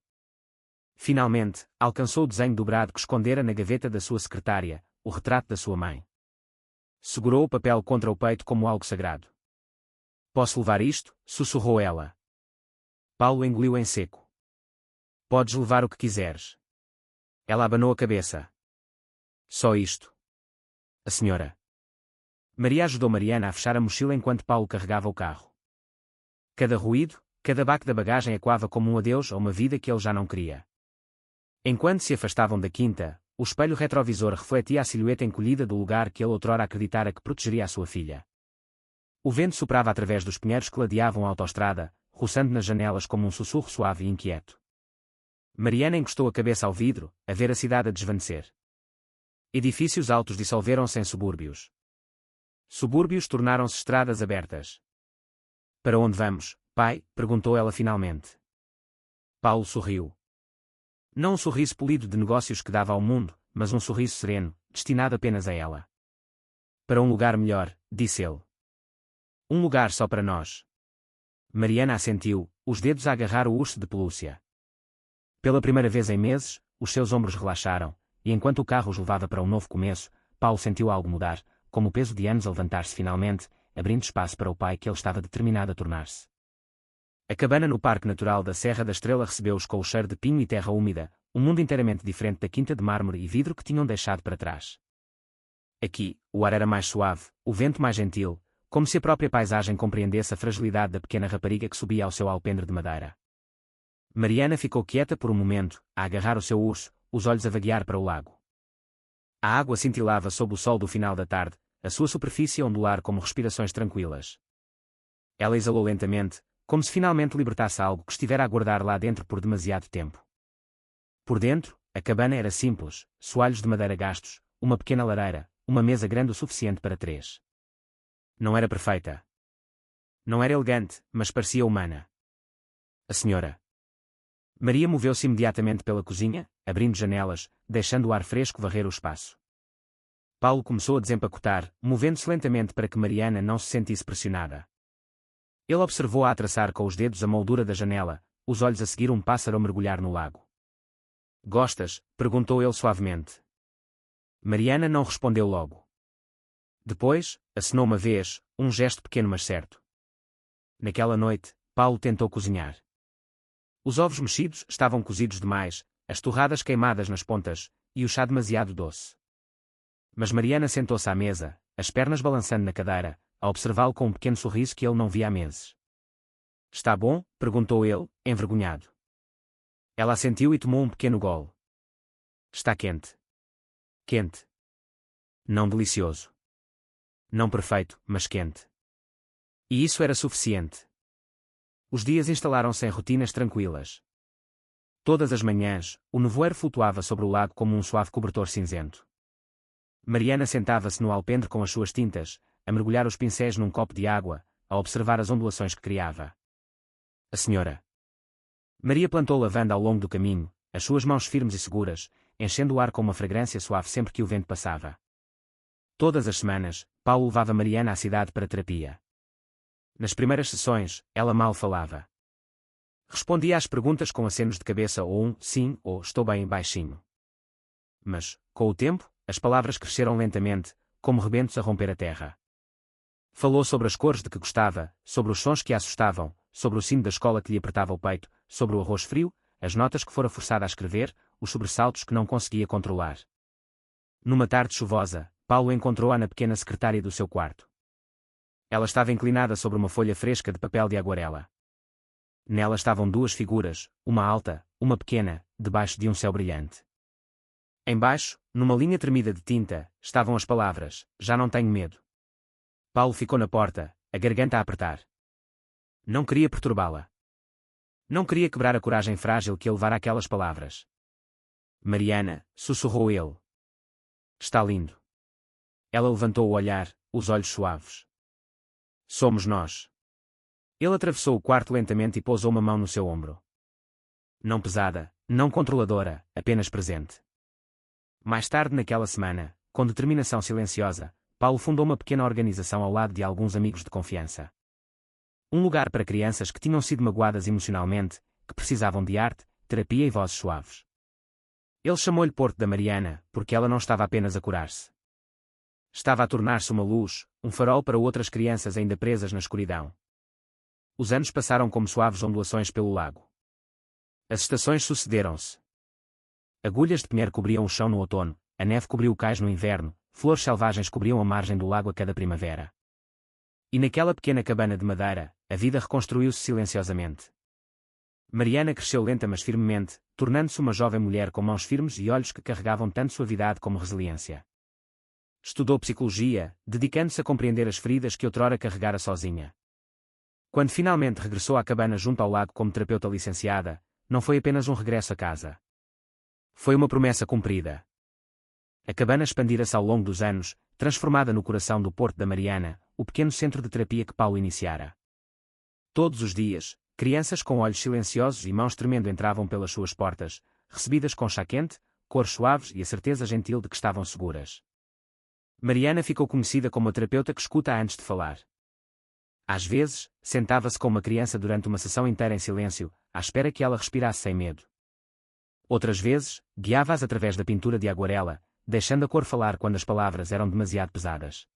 Finalmente, alcançou o desenho dobrado que escondera na gaveta da sua secretária, o retrato da sua mãe. Segurou o papel contra o peito como algo sagrado. Posso levar isto? Sussurrou ela. Paulo engoliu em seco. Podes levar o que quiseres. Ela abanou a cabeça. Só isto. A senhora Maria ajudou Mariana a fechar a mochila enquanto Paulo carregava o carro. Cada ruído, cada baque da bagagem ecoava como um adeus a uma vida que ele já não queria. Enquanto se afastavam da quinta, o espelho retrovisor refletia a silhueta encolhida do lugar que ele outrora acreditara que protegeria a sua filha. O vento soprava através dos pinheiros que ladeavam a autoestrada, roçando nas janelas como um sussurro suave e inquieto. Mariana encostou a cabeça ao vidro, a ver a cidade a desvanecer. Edifícios altos dissolveram-se em subúrbios. Subúrbios tornaram-se estradas abertas. Para onde vamos, pai? Perguntou ela finalmente. Paulo sorriu. Não um sorriso polido de negócios que dava ao mundo, mas um sorriso sereno, destinado apenas a ela. Para um lugar melhor, disse ele. Um lugar só para nós. Mariana assentiu, os dedos a agarrar o urso de pelúcia. Pela primeira vez em meses, os seus ombros relaxaram, e enquanto o carro os levava para um novo começo, Paulo sentiu algo mudar, como o peso de anos a levantar-se finalmente, abrindo espaço para o pai que ele estava determinado a tornar-se. A cabana no Parque Natural da Serra da Estrela recebeu-os com o cheiro de pinho e terra úmida, um mundo inteiramente diferente da quinta de mármore e vidro que tinham deixado para trás. Aqui, o ar era mais suave, o vento mais gentil, como se a própria paisagem compreendesse a fragilidade da pequena rapariga que subia ao seu alpendre de madeira. Mariana ficou quieta por um momento, a agarrar o seu urso, os olhos a vaguear para o lago. A água cintilava sob o sol do final da tarde, a sua superfície a ondular como respirações tranquilas. Ela exalou lentamente, como se finalmente libertasse algo que estivera a guardar lá dentro por demasiado tempo. Por dentro, a cabana era simples, soalhos de madeira gastos, uma pequena lareira, uma mesa grande o suficiente para 3. Não era perfeita. Não era elegante, mas parecia humana. A senhora. Maria moveu-se imediatamente pela cozinha, abrindo janelas, deixando o ar fresco varrer o espaço. Paulo começou a desempacotar, movendo-se lentamente para que Mariana não se sentisse pressionada. Ele observou-a a traçar com os dedos a moldura da janela, os olhos a seguir um pássaro a mergulhar no lago. Gostas? Perguntou ele suavemente. Mariana não respondeu logo. Depois, acenou uma vez, um gesto pequeno mas certo. Naquela noite, Paulo tentou cozinhar. Os ovos mexidos estavam cozidos demais, as torradas queimadas nas pontas, e o chá demasiado doce. Mas Mariana sentou-se à mesa, as pernas balançando na cadeira, a observá-lo com um pequeno sorriso que ele não via há meses. Está bom? Perguntou ele, envergonhado. Ela assentiu e tomou um pequeno gole. Está quente. Quente. Não delicioso. Não perfeito, mas quente. E isso era suficiente. Os dias instalaram-se em rotinas tranquilas. Todas as manhãs, o nevoeiro flutuava sobre o lago como um suave cobertor cinzento. Mariana sentava-se no alpendre com as suas tintas, a mergulhar os pincéis num copo de água, a observar as ondulações que criava. A senhora. Maria plantou lavanda ao longo do caminho, as suas mãos firmes e seguras, enchendo o ar com uma fragrância suave sempre que o vento passava. Todas as semanas, Paulo levava Mariana à cidade para terapia. Nas primeiras sessões, ela mal falava. Respondia às perguntas com acenos de cabeça ou um sim ou estou bem baixinho. Mas, com o tempo, as palavras cresceram lentamente, como rebentos a romper a terra. Falou sobre as cores de que gostava, sobre os sons que a assustavam, sobre o sino da escola que lhe apertava o peito, sobre o arroz frio, as notas que fora forçada a escrever, os sobressaltos que não conseguia controlar. Numa tarde chuvosa, Paulo encontrou-a na pequena secretária do seu quarto. Ela estava inclinada sobre uma folha fresca de papel de aguarela. Nela estavam duas figuras, uma alta, uma pequena, debaixo de um céu brilhante. Embaixo, numa linha tremida de tinta, estavam as palavras: já não tenho medo. Paulo ficou na porta, a garganta a apertar. Não queria perturbá-la. Não queria quebrar a coragem frágil que a levara àquelas palavras. Mariana, sussurrou ele. Está lindo. Ela levantou o olhar, os olhos suaves. Somos nós. Ele atravessou o quarto lentamente e pousou uma mão no seu ombro. Não pesada, não controladora, apenas presente. Mais tarde naquela semana, com determinação silenciosa, Paulo fundou uma pequena organização ao lado de alguns amigos de confiança. Um lugar para crianças que tinham sido magoadas emocionalmente, que precisavam de arte, terapia e vozes suaves. Ele chamou-lhe Porto da Mariana, porque ela não estava apenas a curar-se. Estava a tornar-se uma luz, um farol para outras crianças ainda presas na escuridão. Os anos passaram como suaves ondulações pelo lago. As estações sucederam-se. Agulhas de pinheiro cobriam o chão no outono, a neve cobriu o cais no inverno, flores selvagens cobriam a margem do lago a cada primavera. E naquela pequena cabana de madeira, a vida reconstruiu-se silenciosamente. Mariana cresceu lenta mas firmemente, tornando-se uma jovem mulher com mãos firmes e olhos que carregavam tanto suavidade como resiliência. Estudou psicologia, dedicando-se a compreender as feridas que outrora carregara sozinha. Quando finalmente regressou à cabana junto ao lago como terapeuta licenciada, não foi apenas um regresso a casa. Foi uma promessa cumprida. A cabana expandira-se ao longo dos anos, transformada no coração do Porto da Mariana, o pequeno centro de terapia que Paulo iniciara. Todos os dias, crianças com olhos silenciosos e mãos tremendo entravam pelas suas portas, recebidas com chá quente, cores suaves e a certeza gentil de que estavam seguras. Mariana ficou conhecida como a terapeuta que escuta antes de falar. Às vezes, sentava-se com uma criança durante uma sessão inteira em silêncio, à espera que ela respirasse sem medo. Outras vezes, guiava-as através da pintura de aguarela, deixando a cor falar quando as palavras eram demasiado pesadas.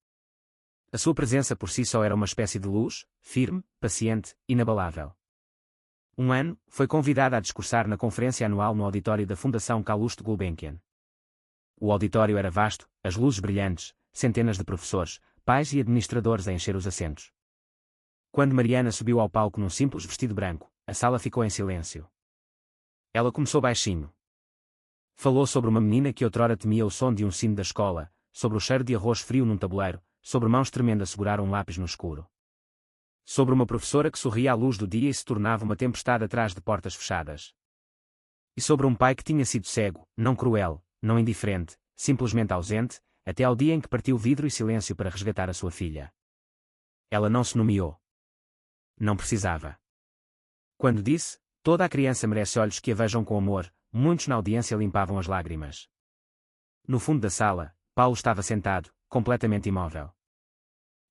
A sua presença por si só era uma espécie de luz, firme, paciente, inabalável. Um ano, foi convidada a discursar na conferência anual no auditório da Fundação Calouste Gulbenkian. O auditório era vasto, as luzes brilhantes, centenas de professores, pais e administradores a encher os assentos. Quando Mariana subiu ao palco num simples vestido branco, a sala ficou em silêncio. Ela começou baixinho. Falou sobre uma menina que outrora temia o som de um sino da escola, sobre o cheiro de arroz frio num tabuleiro, sobre mãos tremendo a segurar um lápis no escuro. Sobre uma professora que sorria à luz do dia e se tornava uma tempestade atrás de portas fechadas. E sobre um pai que tinha sido cego, não cruel, não indiferente, simplesmente ausente, até ao dia em que partiu vidro e silêncio para resgatar a sua filha. Ela não se nomeou. Não precisava. Quando disse, toda a criança merece olhos que a vejam com amor, muitos na audiência limpavam as lágrimas. No fundo da sala, Paulo estava sentado, completamente imóvel.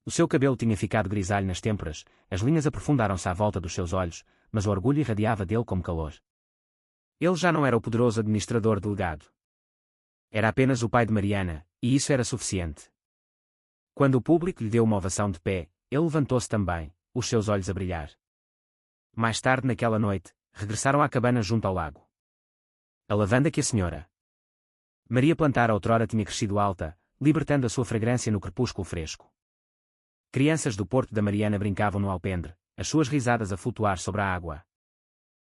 O seu cabelo tinha ficado grisalho nas têmporas, as linhas aprofundaram-se à volta dos seus olhos, mas o orgulho irradiava dele como calor. Ele já não era o poderoso administrador delegado. Era apenas o pai de Mariana, e isso era suficiente. Quando o público lhe deu uma ovação de pé, ele levantou-se também, os seus olhos a brilhar. Mais tarde naquela noite, regressaram à cabana junto ao lago. A lavanda que a senhora Maria plantara outrora tinha crescido alta, libertando a sua fragrância no crepúsculo fresco. Crianças do Porto da Mariana brincavam no alpendre, as suas risadas a flutuar sobre a água.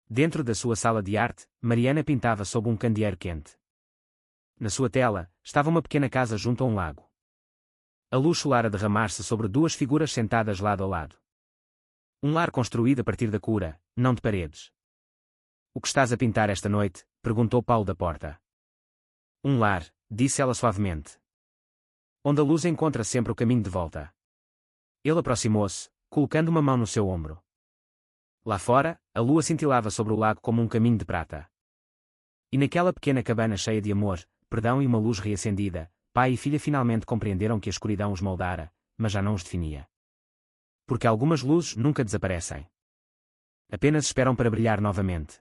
Dentro da sua sala de arte, Mariana pintava sob um candeeiro quente. Na sua tela, estava uma pequena casa junto a um lago. A luz solar a derramar-se sobre duas figuras sentadas lado a lado. Um lar construído a partir da cura, não de paredes. O que estás a pintar esta noite? Perguntou Paulo da porta. Um lar, disse ela suavemente. Onde a luz encontra sempre o caminho de volta. Ele aproximou-se, colocando uma mão no seu ombro. Lá fora, a lua cintilava sobre o lago como um caminho de prata. E naquela pequena cabana cheia de amor, perdão e uma luz reacendida, pai e filha finalmente compreenderam que a escuridão os moldara, mas já não os definia. Porque algumas luzes nunca desaparecem. Apenas esperam para brilhar novamente.